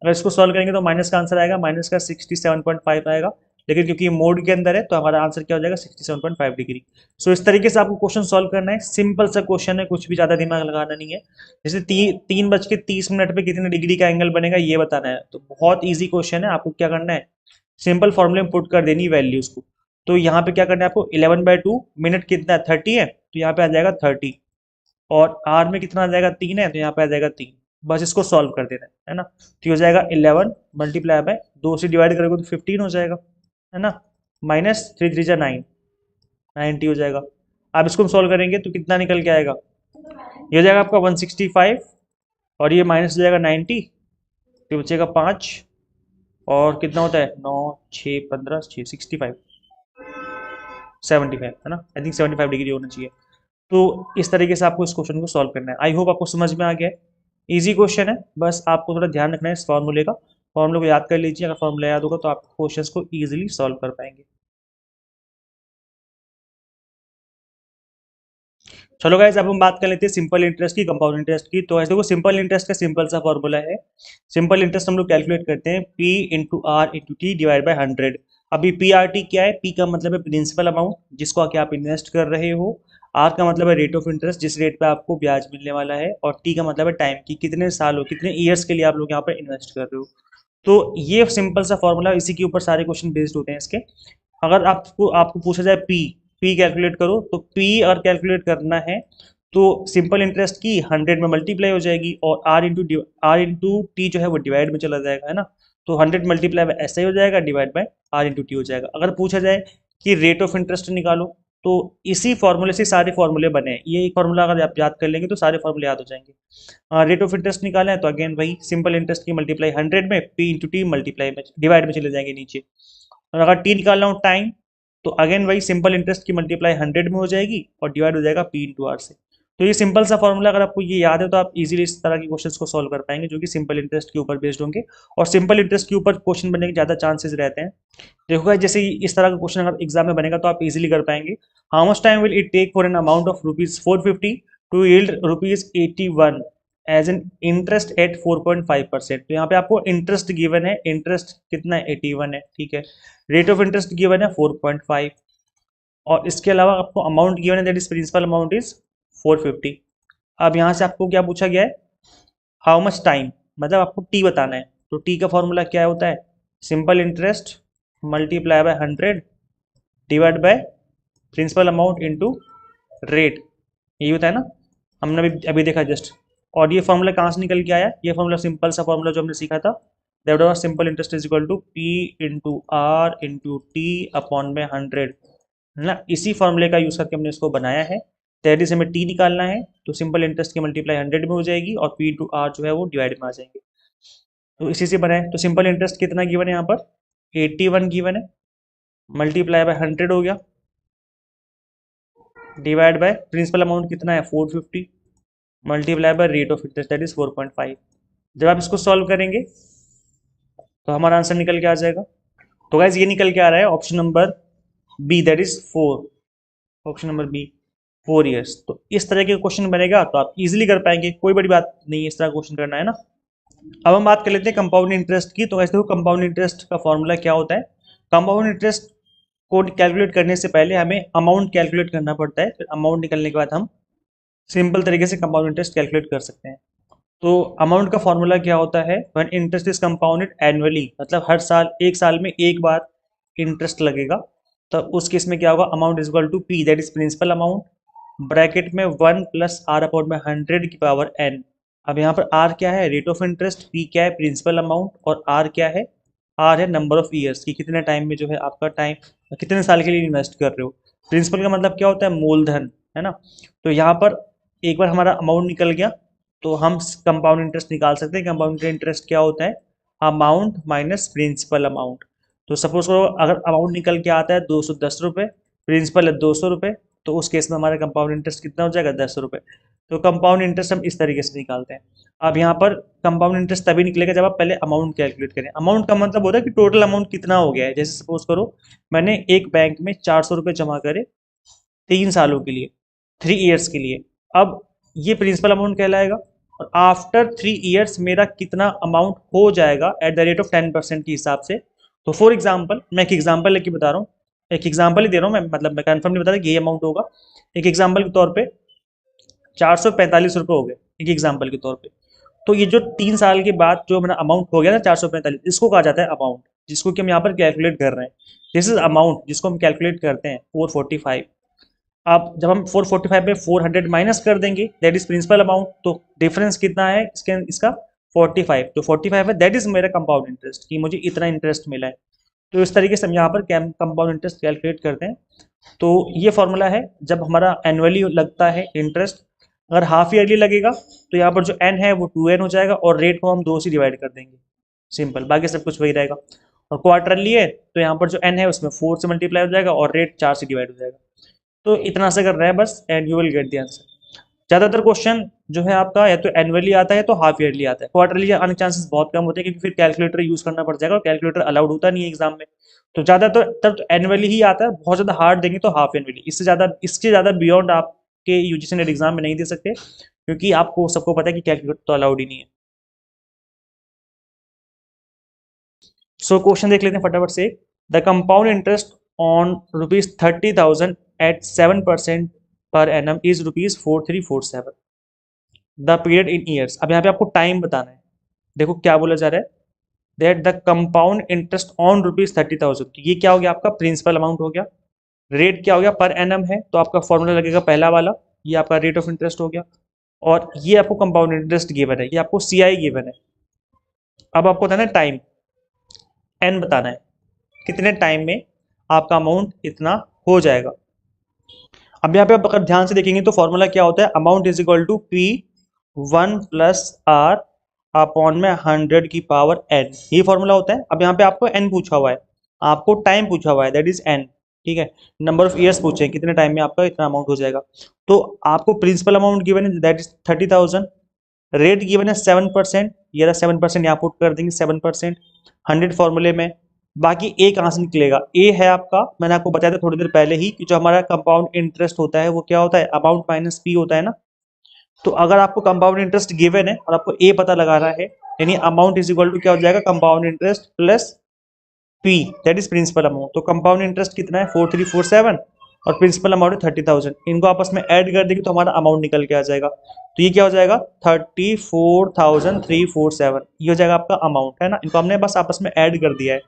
अगर इसको सॉल्व करेंगे तो माइनस का आंसर आएगा, माइनस का 67.5 आएगा, लेकिन क्योंकि ये मोड के अंदर है तो हमारा आंसर क्या हो जाएगा 67.5 डिग्री। सो इस तरीके से आपको क्वेश्चन सॉल्व करना है, सिंपल सा क्वेश्चन है, कुछ भी ज़्यादा दिमाग लगाना नहीं है। जैसे 3:30 पे कितने डिग्री का एंगल बनेगा ये बताना है, तो बहुत ईजी क्वेश्चन है। आपको क्या करना है, सिंपल फॉर्मूले में पुट कर देनी वैल्यूज को। तो यहाँ पे क्या करना है आपको, 11/2 मिनट कितना है 30 है, तो यहाँ पे आ जाएगा 30, और आर में कितना आ जाएगा 3 है, तो यहाँ पे आ जाएगा 3। बस इसको सॉल्व कर देना है ना। तो ये हो जाएगा 11 मल्टीप्लाई बाय 2 से डिवाइड करोगे तो 15 हो जाएगा, है ना, माइनस 3 3 जा 9, 90 हो जाएगा। आप इसको सॉल्व करेंगे तो कितना निकल के आएगा, ये हो जाएगा आपका 165, और ये माइनस हो जाएगा 90, फिर बचेगा 5, और कितना होता है 9 6 15 6 65 75, है ना, आई थिंक 75 डिग्री होना चाहिए। तो इस तरीके से आपको इस क्वेश्चन को सॉल्व करना है। आई होप आपको समझ में आ गया है, इजी क्वेश्चन है, बस आपको थोड़ा ध्यान रखना है इस फॉर्मूले का। फॉर्मूले को याद कर लीजिए, अगर फॉर्मूला याद होगा तो आप क्वेश्चंस को इजीली सॉल्व कर पाएंगे। चलो गाइस, अब हम बात कर लेते हैं सिंपल इंटरेस्ट की, कंपाउंड इंटरेस्ट की। तो ऐसे देखो, सिंपल इंटरेस्ट का सिंपल सा फॉर्मूला है। सिंपल इंटरेस्ट हम लोग कैलकुलेट करते हैं P into R into T divide by 100। अभी पी आर टी क्या है, पी का मतलब है प्रिंसिपल अमाउंट जिसको आके आप इन्वेस्ट कर रहे हो, आर का मतलब है रेट ऑफ इंटरेस्ट जिस रेट पे आपको ब्याज मिलने वाला है, और टी का मतलब है टाइम की कितने सालों कितने ईयर्स के लिए आप लोग यहाँ पर इन्वेस्ट कर रहे हो। तो ये सिंपल सा फॉर्मूला, इसी के ऊपर सारे क्वेश्चन बेस्ड होते हैं इसके। अगर आपको आपको पूछा जाए पी कैलकुलेट करो, तो पी अगर कैलकुलेट करना है तो सिंपल इंटरेस्ट की 100 में मल्टीप्लाई हो जाएगी, और आर इंटू टी जो है वो डिवाइड में चला जाएगा, है ना। तो 100 मल्टीप्लाई ऐसा ही हो जाएगा, divide by R into T हो जाएगा। अगर पूछा जाए कि रेट ऑफ इंटरेस्ट निकालो, तो इसी फॉर्मूले से सारे फॉर्मूले बने हैं। ये एक फॉर्मूला अगर आप याद कर लेंगे तो सारे फॉर्मूले याद हो जाएंगे। रेट ऑफ इंटरेस्ट निकालना है तो अगेन वही सिंपल इंटरेस्ट की मल्टीप्लाई 100 में, पी इंटू टी मल्टीप्लाई में डिवाइड में चले जाएंगे नीचे। और अगर टी निकालना हो टाइम, तो अगेन वही सिंपल इंटरेस्ट की मल्टीप्लाई 100 में हो जाएगी और डिवाइड हो जाएगा पी इंटू आर से। तो ये सिंपल सा फॉर्मूला अगर आपको ये याद है तो आप इजीली इस तरह के क्वेश्चंस को सॉल्व कर पाएंगे जो कि सिंपल इंटरेस्ट के ऊपर बेस्ड होंगे, और सिंपल इंटरेस्ट के ऊपर क्वेश्चन बनने के ज़्यादा चांसेस रहते हैं। देखो guys, जैसे इस तरह का क्वेश्चन अगर एग्जाम में बनेगा तो आप इजीली कर पाएंगे। How much time will it take for an amount of ₹450 to yield ₹81 as an interest at 4.5%। तो यहाँ पे आपको इंटरेस्ट गिवन है, इंटरेस्ट कितना है 81 है, ठीक है। रेट ऑफ इंटरेस्ट गिवन है 4.5, और इसके अलावा आपको अमाउंट गिवन है, that is principal amount is 450। अब यहाँ से आपको क्या पूछा गया है, हाउ मच टाइम, मतलब आपको टी बताना है। तो टी का फॉर्मूला क्या होता है, simple interest multiply by 100 divide by principal amount into rate, यही होता है ना, हमने अभी देखा जस्ट। और ये फॉर्मूला कहाँ से निकल के आया, ये फॉर्मूला सिंपल सा फॉर्मूला जो हमने सीखा था, that was simple interest is equal to P into R into T upon में 100, है ना। इसी फॉर्मूले का यूज करके हमने इसको बनाया है। दैट इज हमें टी निकालना है, तो सिंपल इंटरेस्ट की मल्टीप्लाई 100 में हो जाएगी और पी इंटू आर जो है वो डिवाइड में आ जाएंगे। तो इसी से बना है। तो सिंपल इंटरेस्ट कितना गिवन है यहाँ पर, 81 गिवन है, मल्टीप्लाई बाय 100 हो गया, डिवाइड बाय प्रिंसिपल अमाउंट कितना है 450, multiply by rate of interest that is 4.5। जब आप इसको सॉल्व करेंगे तो हमारा आंसर निकल के आ जाएगा। तो गाइस ये निकल के आ रहा है option number B, that is 4, option number B 4 years. तो इस तरह के क्वेश्चन बनेगा तो आप इजीली कर पाएंगे, कोई बड़ी बात नहीं है इस तरह क्वेश्चन करना, है ना। अब हम बात कर लेते हैं कंपाउंड इंटरेस्ट की। तो ऐसे देखो, कंपाउंड इंटरेस्ट का फॉर्मूला क्या होता है। कंपाउंड इंटरेस्ट को कैलकुलेट करने से पहले हमें अमाउंट कैलकुलेट करना पड़ता है, फिर अमाउंट निकलने के बाद हम सिंपल तरीके से कंपाउंड इंटरेस्ट कैलकुलेट कर सकते हैं। तो अमाउंट का फॉर्मूला क्या होता है, when interest is compounded annually, मतलब हर साल, एक साल में एक बार इंटरेस्ट लगेगा, तो उस केस में क्या होगा, amount is equal to P that is principal amount, bracket में 1 प्लस आर अपॉन में 100 की पावर n। अब यहाँ पर आर क्या है, रेट ऑफ इंटरेस्ट, पी क्या है, प्रिंसिपल अमाउंट, और आर क्या है, आर है नंबर ऑफ ईयर्स की कितने टाइम में जो है आपका टाइम, कितने साल के लिए इन्वेस्ट कर रहे हो। प्रिंसिपल का मतलब क्या होता है, मूलधन, है ना। तो यहाँ पर एक बार हमारा अमाउंट निकल गया तो हम कंपाउंड इंटरेस्ट निकाल सकते हैं। कंपाउंड इंटरेस्ट क्या होता है, अमाउंट माइनस प्रिंसिपल अमाउंट। तो सपोज करो अगर अमाउंट निकल के आता है 210 रुपये, प्रिंसिपल है 200 रुपये, तो उस केस में हमारा कंपाउंड इंटरेस्ट कितना हो जाएगा, 10 रुपये। तो कंपाउंड इंटरेस्ट हम इस तरीके से निकालते हैं। अब यहाँ पर कंपाउंड इंटरेस्ट तभी निकलेगा जब आप पहले अमाउंट कैलकुलेट करें। अमाउंट का मतलब होता है कि टोटल अमाउंट कितना हो गया है। जैसे सपोज करो मैंने एक बैंक में 400 रुपये जमा करे 3 सालों के लिए, 3 ईयर्स के लिए। अब ये प्रिंसिपल अमाउंट कहलाएगा, और आफ्टर 3 ईयर्स मेरा कितना अमाउंट हो जाएगा एट द रेट ऑफ 10% के हिसाब से, तो फॉर एग्जाम्पल मैं एक एग्जाम्पल लेके बता रहा हूँ, एक एग्जाम्पल ही दे रहा हूँ मैं, मतलब मैं कन्फर्म नहीं बता रहा कि ये अमाउंट होगा। एक एग्जाम्पल के तौर पे 445 रुपये हो गए, एक एग्जाम्पल के तौर पे। तो ये जो 3 साल के बाद जो मेरा अमाउंट हो गया ना 445, इसको कहा जाता है अमाउंट, जिसको कि हम यहाँ पर कैलकुलेट कर रहे हैं। दिस इज अमाउंट जिसको हम कैलकुलेट करते हैं 445। अब जब हम 445 में 400 माइनस कर देंगे, दैट इज प्रिंसिपल अमाउंट, तो डिफरेंस कितना है इसका 45। जो 45 है दैट इज मेरा कंपाउंड इंटरेस्ट, कि मुझे इतना इंटरेस्ट मिला है। तो इस तरीके से हम यहाँ पर कंपाउंड इंटरेस्ट कैलकुलेट करते हैं। तो ये फॉर्मूला है जब हमारा एनुअली लगता है इंटरेस्ट। अगर हाफ ईयरली लगेगा तो यहाँ पर जो एन है वो 2n हो जाएगा, और रेट को हम 2 से डिवाइड कर देंगे, सिंपल, बाकी सब कुछ वही रहेगा। और क्वार्टरली है तो यहाँ पर जो एन है उसमें 4 से मल्टीप्लाई हो जाएगा, और रेट 4 से डिवाइड हो जाएगा। तो इतना से कर रहे हैं बस, and you will get the answer. ज़्यादातर क्वेश्चन जो है आपका या तो एनुअली आता है तो हाफ ईयरली आता है, क्वार्टरली आने के चांसेस बहुत कम होते हैं, क्योंकि फिर कैलकुलेटर यूज़ करना पड़ जाएगा, और कैलकुलेटर अलाउड होता नहीं है एग्जाम में। तो ज़्यादातर तब एनुअली ही आता है, बहुत ज़्यादा हार्ड देंगे तो हाफ एनुअली, इससे ज़्यादा बियॉन्ड आपके यूजीसी नेट एग्जाम में नहीं दे सकते, क्योंकि आपको सबको पता है कि कैलकुलेटर तो अलाउड ही नहीं है। सो क्वेश्चन देख लेते हैं फटाफट से। The compound interest on ₹30,000 at 7% per annum is ₹4347। The period in years. अब यहाँ पे आपको टाइम बताना है। देखो क्या बोला जा रहा है, that the compound interest on ₹30,000। तो ये क्या हो गया, आपका प्रिंसिपल अमाउंट हो गया। रेट क्या हो गया, पर एनम है, तो आपका फॉर्मूला लगेगा पहला वाला, ये आपका रेट ऑफ इंटरेस्ट हो गया। और ये आपको कंपाउंड इंटरेस्ट गिवन है, ये आपको सीआई गिवन है। अब आपको बताना है टाइम, एन बताना है, कितने टाइम में आपका अमाउंट इतना हो जाएगा। अब यहाँ पे आप अगर ध्यान से देखेंगे तो फॉर्मूला क्या होता है, amount is equal to P1 plus R upon में 100 की पावर n, ये फॉर्मूला होता है। अब यहाँ पे आपको n पूछा हुआ है, आपको टाइम पूछा हुआ है, दैट इज n, ठीक है। नंबर ऑफ ईयर्स पूछे हैं, कितने टाइम में आपका इतना अमाउंट हो जाएगा। तो आपको प्रिंसिपल अमाउंट गिवन है दैट इज 30,000, रेट गिवन है 7%, ये रहा 7%, यहाँ पुट कर देंगे 7%, 100 फॉर्मूले में। बाकी ए कहाँ से निकलेगा, ए है आपका, मैंने आपको बताया था थोड़ी देर पहले ही कि जो हमारा कंपाउंड इंटरेस्ट होता है वो क्या होता है, अमाउंट माइनस पी होता है ना। तो अगर आपको कंपाउंड इंटरेस्ट गिवन है और आपको ए पता लगाना है, यानी अमाउंट इज इक्वल टू क्या हो जाएगा, compound interest plus P, that is principal amount. तो कंपाउंड इंटरेस्ट कितना है 4347, और प्रिंसिपल अमाउंट है 30,000। इनको आपस में ऐड कर देंगे तो हमारा अमाउंट निकल के आ जाएगा। तो ये क्या हो जाएगा 34,347, ये हो जाएगा आपका अमाउंट, है ना। इनको हमने बस आपस में ऐड कर दिया है,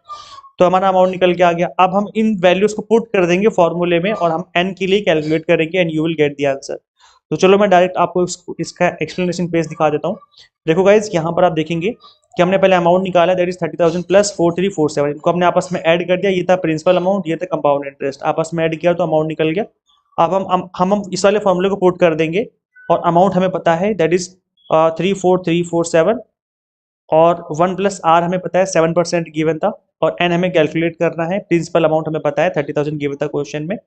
तो हमारा अमाउंट निकल के आ गया। अब हम इन वैल्यूज को पुट कर देंगे फॉर्मूले में, और हम एन के लिए कैलकुलेट करेंगे, and you will get the answer. तो चलो मैं डायरेक्ट आपको इसका एक्सप्लेनेशन पेज दिखा देता हूँ। देखो गाइज, यहाँ पर आप देखेंगे कि हमने पहले अमाउंट निकाला, दैट इज 30,000 प्लस 4347, इनको हमने आपस में ऐड कर दिया, ये था प्रिंसिपल अमाउंट, ये था कंपाउंड इंटरेस्ट, आपस में ऐड किया तो अमाउंट निकल गया। अब हम इस वाले फॉर्मूले को पुट कर देंगे, और अमाउंट हमें पता है दैट इज 34,347, और 1 प्लस आर हमें पता है 7% गिवन था, और एन हमें कैलकुलेट करना है, प्रिंसिपल अमाउंट हमें पता है 30,000 गिवन था क्वेश्चन में।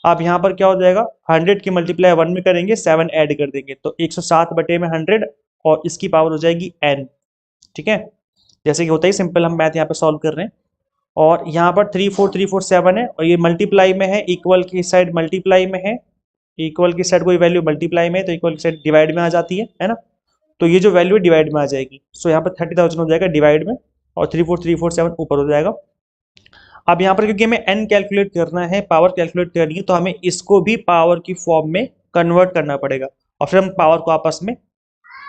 अब यहाँ पर क्या हो जाएगा, 100 की मल्टीप्लाई 1 में करेंगे, 7 ऐड कर देंगे, तो 107 बटे में 100, और इसकी पावर हो जाएगी n, ठीक है। जैसे कि होता ही सिंपल, हम मैथ यहाँ पे सॉल्व कर रहे हैं। और यहाँ पर 34347 है, और ये मल्टीप्लाई में है, इक्वल की साइड मल्टीप्लाई में है, इक्वल की साइड कोई वैल्यू मल्टीप्लाई में है तो इक्वल की साइड डिवाइड में आ जाती है ना। तो ये जो वैल्यू है डिवाइड में आ जाएगी, सो यहाँ पर 30,000 हो जाएगा डिवाइड में, और 34347 ऊपर हो जाएगा। अब यहाँ पर क्योंकि हमें n कैलकुलेट करना है, पावर कैलकुलेट करनी है, तो हमें इसको भी पावर की फॉर्म में कन्वर्ट करना पड़ेगा, और फिर हम पावर को आपस में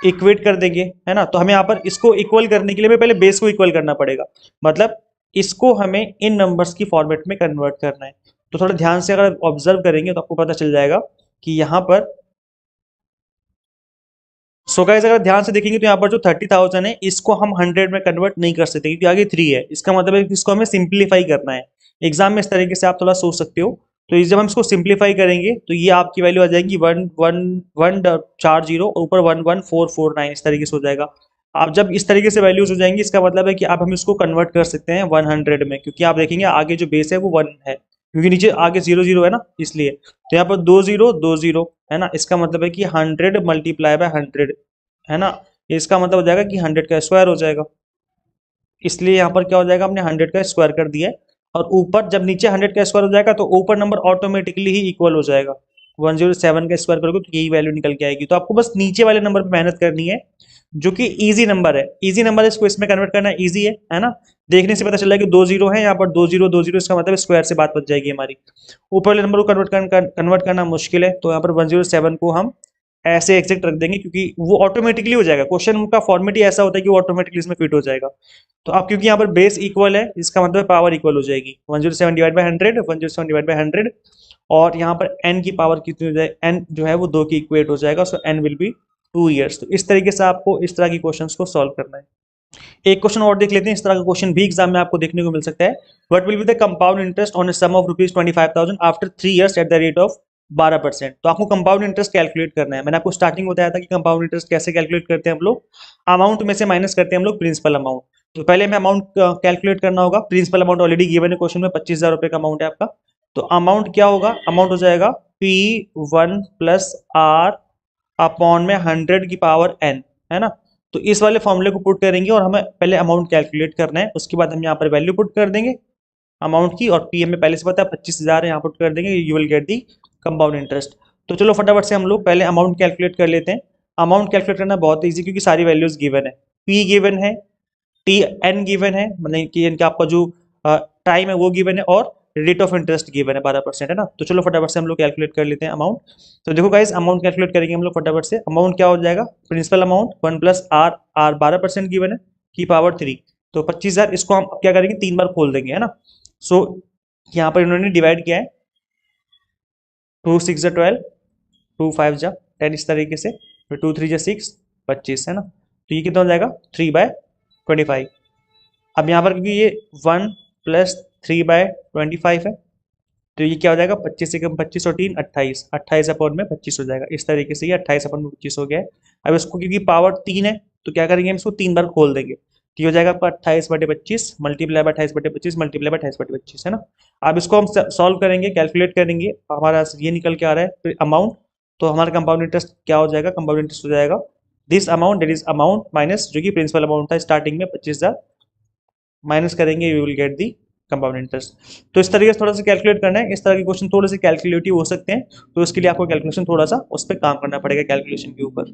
इक्वेट कर देंगे, है ना। तो हमें यहाँ पर इसको इक्वल करने के लिए हमें पहले बेस को इक्वल करना पड़ेगा, मतलब इसको हमें इन नंबर्स की फॉर्मेट में कन्वर्ट करना है। तो थोड़ा ध्यान से अगर ऑब्जर्व करेंगे तो आपको पता चल जाएगा कि यहाँ पर, सो गाइस अगर ध्यान से देखेंगे तो यहाँ पर जो 30,000 है इसको हम 100 में कन्वर्ट नहीं कर सकते, क्योंकि आगे 3 है। इसका मतलब है कि इसको हमें सिंप्लीफाई करना है। एग्जाम में इस तरीके से आप थोड़ा सोच सकते हो। तो जब हम इसको सिंप्लीफाई करेंगे तो ये आपकी वैल्यू आ जाएगी 11140, ऊपर 11449, इस तरीके से हो जाएगा। आप जब इस तरीके से वैल्यूज हो जाएंगी, इसका मतलब है कि आप हम इसको कन्वर्ट कर सकते हैं 100 में, क्योंकि आप देखेंगे आगे जो बेस है वो 1 है, क्योंकि नीचे आगे 0 है ना, इसलिए। तो यहाँ पर 2 0 है ना, इसका मतलब है कि 100 मल्टीप्लाई बाय 100, है ना। इसका मतलब हो जाएगा कि 100 का स्क्वायर हो जाएगा, इसलिए यहाँ पर क्या हो जाएगा, हमने 100 का स्क्वायर कर दिया है। और ऊपर जब नीचे 100 का स्क्वायर हो जाएगा तो ऊपर नंबर ऑटोमेटिकली ही इक्वल हो जाएगा। 107 का स्क्वायर करोगे तो यही वैल्यू निकल के आएगी। तो आपको बस नीचे वाले नंबर पे मेहनत करनी है, जो कि इजी नंबर है, इजी नंबर है, इसको इसमें कन्वर्ट करना इजी है ना। देखने से पता चल रहा है कि 2 जीरो है यहाँ पर, 2 0 इसका मतलब स्क्वायर से बात बच जाएगी हमारी। ऊपर वाले नंबर को कन्वर्ट करना मुश्किल है, तो यहाँ पर 107 को हम ऐसे एग्जैक्ट रख देंगे, क्योंकि वो ऑटोमेटिकली हो जाएगा। क्वेश्चन का फॉर्मेट ही ऐसा होता है कि वो ऑटोमेटिकली इसमें फिट हो जाएगा। तो अब क्योंकि यहाँ पर बेस इक्वल है, इसका मतलब पावर इक्वल हो जाएगी, 107 डिवाइड बाई 100, 107 डिवाइड बाई 100, और यहाँ पर n की पावर कितनी हो जाए, n जो है वो 2 की इक्वेट हो जाएगा, सो n विल बी 2 ईयर्स। तो इस तरीके से आपको इस तरह की क्वेश्चंस को सॉल्व करना है। एक क्वेश्चन और देख लेते हैं, इस तरह का क्वेश्चन भी एग्जाम में आपको देखने को मिल सकता है। What will be the compound interest on a sum of ₹25,000 after 3 years at the rate of 12%। तो आपको कंपाउंड इंटरेस्ट कैलकुलेट करना है। मैंने आपको स्टार्टिंग बताया था कि कंपाउंड इंटरेस्ट कैसे कैलकुलेट करते हैं हम लोग, अमाउंट में से माइनस करते हैं हम लोग प्रिंसिपल अमाउंट। तो पहले हमें अमाउंट कैलकुलेट करना होगा। प्रिंसिपल अमाउंट ऑलरेडी गिवन है क्वेश्चन में, 25,000 रुपए का अमाउंट है आपका। तो अमाउंट क्या होगा, अमाउंट हो जाएगा P1 प्लस R अपॉन में 100 की पावर n, है ना। तो इस वाले फॉर्मूले को पुट करेंगे और हमें पहले अमाउंट कैलकुलेट करना है, उसके बाद हम यहाँ पर वैल्यू पुट कर देंगे अमाउंट की, और पी हमें पहले से पता है 25,000 है, यहाँ पुट कर देंगे, you will get the compound interest. तो चलो फटाफट से हम लोग पहले अमाउंट कैलकुलेट कर लेते हैं। अमाउंट कैलकुलेट करना बहुत ईजी, क्योंकि सारी वैल्यूज गिवन है, पी गिवन है, टी एन गिवन है, मतलब कि इनका आपका जो टाइम है वो गिवन है, और रेट ऑफ इंटरेस्ट गिवन है 12%, है ना। तो चलो फटाफट से हम लोग कैलकुलेट कर लेते हैं अमाउंट। तो देखो गाइस, अमाउंट कैलकुलेट करेंगे हम लोग फटाफट से। अमाउंट क्या हो जाएगा, principal amount 1 plus R, R 12% given है, की पावर 3, तो 25,000। इसको हम क्या करेंगे, 3 बार खोल देंगे, है ना। सो यहाँ पर इन्होंने डिवाइड किया है, 2 6 जा 12, 2 5 जा 10, इस तरीके से, फिर 2 3 जा 6, 25, है ना। तो ये कितना हो जाएगा, 3/25। अब यहाँ पर क्योंकि ये 1 प्लस 3/25 है, तो ये क्या हो जाएगा, 25 से कम 25 और 3 28, 28 अपॉन में 25 हो जाएगा। इस तरीके से ये 28 अपॉन में 25 हो गया है। अब इसको क्योंकि पावर 3 है, तो क्या करेंगे, हम इसको 3 बार खोल देंगे, तो ये हो जाएगा आपका 28/25 मल्टीप्लाई बाय 28/25 मल्टीप्लाई बाय 28/25, है ना। अब इसको हम सॉल्व करेंगे, कैलकुलेट करेंगे, हमारा ये निकल के आ रहा है फिर अमाउंट। तो हमारा कंपाउंड इंटरेस्ट क्या हो जाएगा, कंपाउंड इंटरेस्ट हो जाएगा this amount, that is amount minus जो कि प्रिंसिपल अमाउंट था स्टार्टिंग में 25,000, माइनस करेंगे, you will get the compound interest. तो इस तरीके से थोड़ा सा कैलकुलेट करना है। इस तरह के क्वेश्चन थोड़े से कैलकुलेटिव हो सकते हैं, तो इसके लिए आपको कैलकुलेशन थोड़ा सा उस पर काम करना पड़ेगा, कैलकुलेशन के ऊपर।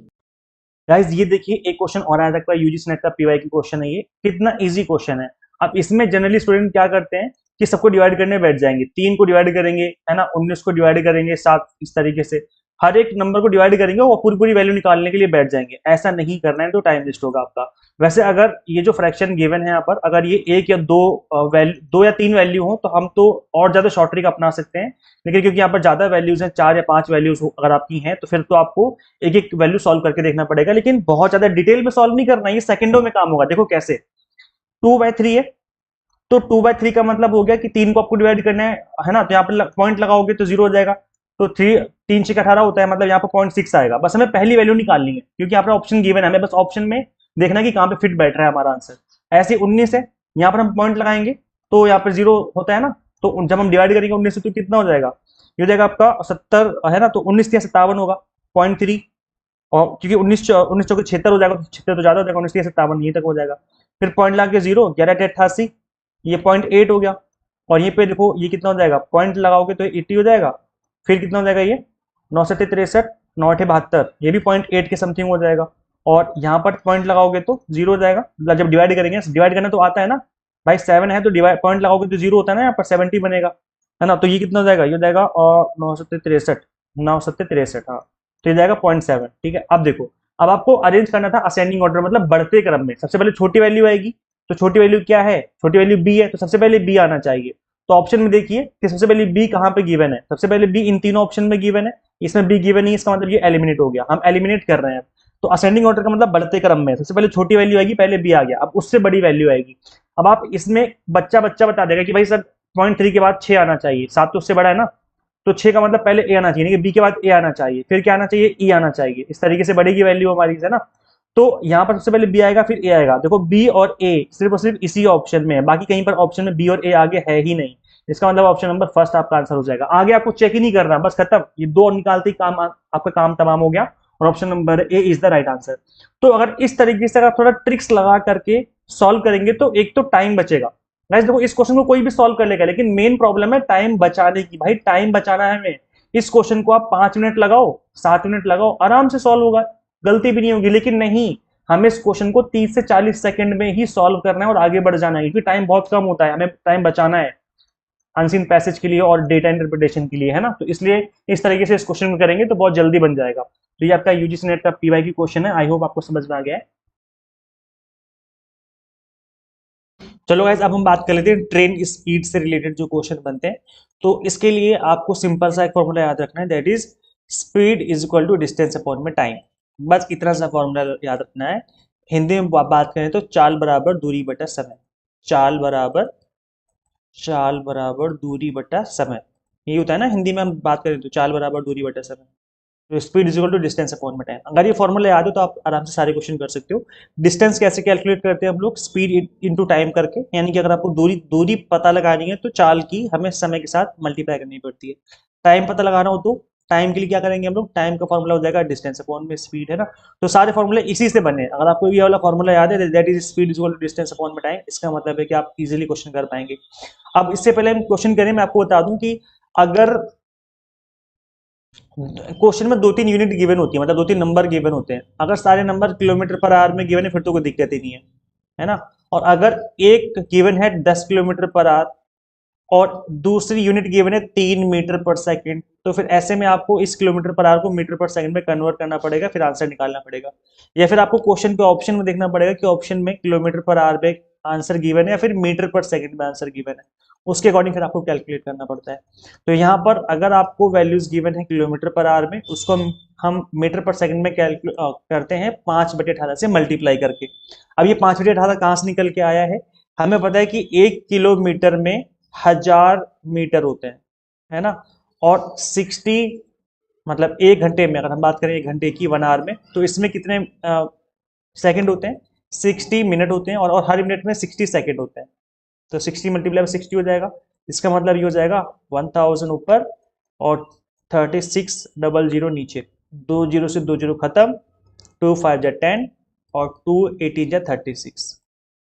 गाइज ये देखिए, एक क्वेश्चन और आया था, यूजीसी नेट का पीवाई की क्वेश्चन है ये, कितना इजी क्वेश्चन है। अब इसमें जनरली स्टूडेंट क्या करते हैं कि सबको डिवाइड करने बैठ जाएंगे, 3 को डिवाइड करेंगे, है ना, 19 को डिवाइड करेंगे 7, इस तरीके से हर एक नंबर को डिवाइड करेंगे और पूरी पूरी वैल्यू निकालने के लिए बैठ जाएंगे। ऐसा नहीं करना है, तो टाइम वेस्ट होगा आपका। वैसे अगर ये जो फ्रैक्शन गिवन है यहाँ पर, अगर ये 1 या 2 वैल्यू, 2 या 3 वैल्यू हो, तो हम तो और ज्यादा शॉर्ट ट्रिक अपना सकते हैं। लेकिन क्योंकि यहाँ पर ज्यादा वैल्यूज हैं, 4 या 5 वैल्यूज अगर आपकी हैं, तो फिर तो आपको एक एक वैल्यू सॉल्व करके देखना पड़ेगा। लेकिन बहुत ज्यादा डिटेल में सॉल्व नहीं करना, ये सेकंडों में काम होगा। देखो कैसे, 2/3 है, तो 2/3 का मतलब हो गया कि 3 को आपको डिवाइड करना है ना। तो यहाँ पर पॉइंट लगाओगे तो 0 हो जाएगा, तो 3 6 18 होता है, मतलब यहाँ पर 0.6 आएगा। बस हमें पहली वैल्यू निकालनी है, क्योंकि यहाँ पर ऑप्शन गिवन है, हमें बस ऑप्शन में देखना है कि कहाँ पे फिट बैठ रहा है हमारा आंसर। ऐसे 19 है, यहाँ पर हम पॉइंट लगाएंगे तो यहाँ पर 0 होता है ना, तो जब हम डिवाइड करेंगे 19 से, तो कितना हो जाएगा, ये हो जाएगा आपका 70, है ना। तो 19 या 57 होगा, 0.3, और क्योंकि 19 चौके 76 हो जाएगा, तो 76 तो ज्यादा हो जाएगा, 19 या 57 यहीं तक हो जाएगा। फिर पॉइंट लगा के 0, 11/88, ये 0.8 हो गया। और ये पे देखो ये कितना हो जाएगा, पॉइंट लगाओगे तो 80 हो जाएगा। फिर कितना हो जाएगा, ये 9 7 63, 9 8 72, ये भी 0.8 के समथिंग हो जाएगा। और यहाँ पर पॉइंट लगाओगे तो 0 हो जाएगा, मतलब जब डिवाइड करेंगे, डिवाइड करना तो आता है ना भाई, 7 है तो डिवाइड पॉइंट लगाओगे तो 0 होता है ना, यहाँ पर 70 बनेगा, है ना। तो ये कितना हो जाएगा, ये हो जाएगा और 9 7 63, 9 7 63, हाँ, तो ये जाएगा 0.7। ठीक है, अब देखो, अब आपको अरेंज करना था असेंडिंग ऑर्डर, मतलब बढ़ते क्रम में। सबसे पहले छोटी वैल्यू आएगी, तो छोटी वैल्यू क्या है, छोटी वैल्यू बी है, तो सबसे पहले बी आना चाहिए। तो ऑप्शन में देखिए कि सबसे पहले बी कहाँ पे गिवन है, सबसे पहले बी इन तीनों ऑप्शन में गिवन है, इसमें बी गिवन नहीं, इसका मतलब ये एलिमिनेट हो गया, हम एलिमिनेट कर रहे हैं। तो असेंडिंग ऑर्डर का मतलब बढ़ते क्रम में, सबसे पहले छोटी वैल्यू आएगी, पहले बी आ गया, अब उससे बड़ी वैल्यू आएगी। अब आप इसमें बच्चा बच्चा बता देगा कि भाई सर 0.3 के बाद 6 आना चाहिए, 7 तो उससे बड़ा है ना, तो 6 का मतलब पहले ए आना चाहिए, बी के बाद ए आना चाहिए, फिर क्या आना चाहिए, ई आना चाहिए। इस तरीके से बढ़ेगी वैल्यू हमारी, है ना। तो यहाँ पर सबसे पहले बी आएगा, फिर ए आएगा। देखो बी और ए सिर्फ और सिर्फ इसी ऑप्शन में है, बाकी कहीं पर ऑप्शन में बी और ए आगे है ही नहीं। इसका मतलब ऑप्शन नंबर फर्स्ट आपका आंसर हो जाएगा। आगे आपको चेक ही नहीं करना, बस खत्म, ये 2 निकालते ही काम आपका काम तमाम हो गया, और option number A is the right answer. तो अगर इस तरीके से अगर थोड़ा ट्रिक्स लगा करके सॉल्व करेंगे, तो एक तो टाइम बचेगा। गाइस देखो, इस क्वेश्चन को कोई भी सॉल्व कर लेगा, लेकिन मेन प्रॉब्लम है टाइम बचाने की। भाई टाइम बचाना है हमें, इस क्वेश्चन को आप 5 मिनट लगाओ, 7 मिनट लगाओ, आराम से सॉल्व होगा, गलती भी नहीं होगी। लेकिन नहीं, हमें इस क्वेश्चन को 30 से 40 सेकंड में ही सॉल्व करना है और आगे बढ़ जाना है, क्योंकि टाइम बहुत कम होता है, हमें टाइम बचाना है अनसीन पैसेज के लिए और डेटा इंटरप्रिटेशन के लिए, है ना। तो इसलिए इस तरीके से इस क्वेश्चन को करेंगे तो बहुत जल्दी बन जाएगा। तो ये आपका यूजीसी नेट का पीवाई की क्वेश्चन है, आई होप आपको समझ में आ गया है। चलो गाइस, अब हम बात कर लेते हैं ट्रेन स्पीड से रिलेटेड जो क्वेश्चन बनते हैं। तो इसके लिए आपको सिंपल सा एक फॉर्मूला याद रखना है, that is speed is equal to distance upon में टाइम। बस इतना सा फॉर्मूला याद रखना है। हिंदी में बात करें तो चाल बराबर दूरी बटा समय, चाल बराबर दूरी बटा समय, ये होता है ना हिंदी में हम बात करें तो, चाल बराबर दूरी बटा समय। तो speed is equal to distance upon में टाइम। अगर ये फॉर्मूला याद हो तो आप आराम से सारे क्वेश्चन कर सकते हो। डिस्टेंस कैसे कैलकुलेट करते हैं हम लोग, स्पीड इनटू टाइम करके, यानी कि अगर आपको दूरी दूरी पता लगानी है तो चाल की हमें समय के साथ मल्टीप्लाई करनी पड़ती है। टाइम पता लगाना हो तो टाइम के लिए क्या करेंगे हम लोग, टाइम का फॉर्मूला हो जाएगा डिस्टेंस अपॉन में स्पीड, है ना। तो सारे फॉर्मूले इसी से बने हैं। अगर आपको ये वाला फॉर्मूला याद है, that is speed is equal to distance upon में टाइम, इसका मतलब है कि आप इजीली क्वेश्चन कर पाएंगे। अब इससे पहले हम क्वेश्चन करें, मैं आपको बता दूं कि अगर क्वेश्चन में 2-3 यूनिट गिवन होती है, मतलब 2-3 नंबर गिवन होते हैं, अगर सारे नंबर किलोमीटर पर आवर में गिवन है फिर तो कोई दिक्कत ही नहीं है ना। और अगर एक गिवन है 10 किलोमीटर पर आवर और दूसरी यूनिट गिवन है 3 मीटर पर सेकंड, तो फिर ऐसे में आपको इस किलोमीटर पर आवर को मीटर पर सेकंड में कन्वर्ट करना पड़ेगा, फिर आंसर निकालना पड़ेगा। या फिर आपको क्वेश्चन के ऑप्शन में देखना पड़ेगा कि ऑप्शन में किलोमीटर पर आवर में आंसर गिवन है या फिर मीटर पर सेकंड में आंसर गिवन है, उसके अकॉर्डिंग फिर आपको कैलकुलेट करना पड़ता है। तो यहाँ पर अगर आपको वैल्यूज गिवन है किलोमीटर पर आवर में, उसको हम मीटर पर सेकंड में कैलकुलेट करते हैं 5/18 से मल्टीप्लाई करके। अब ये 5/18 कहाँ से निकल के आया है, हमें पता है कि 1 किलोमीटर में 1000 मीटर होते हैं, है ना। और 60 मतलब 1 घंटे में, अगर हम बात करें 1 घंटे की 1 आवर में, तो इसमें कितने सेकंड होते हैं, 60 मिनट होते हैं, और हर मिनट में 60 सेकंड होते हैं। तो 60 मल्टीप्लाई 60 हो जाएगा, इसका मतलब ये हो जाएगा 1000 ऊपर और 3600 नीचे, 2 जीरो से 2 जीरो खत्म, 2 5 जा 10 और 2 18 जा 36,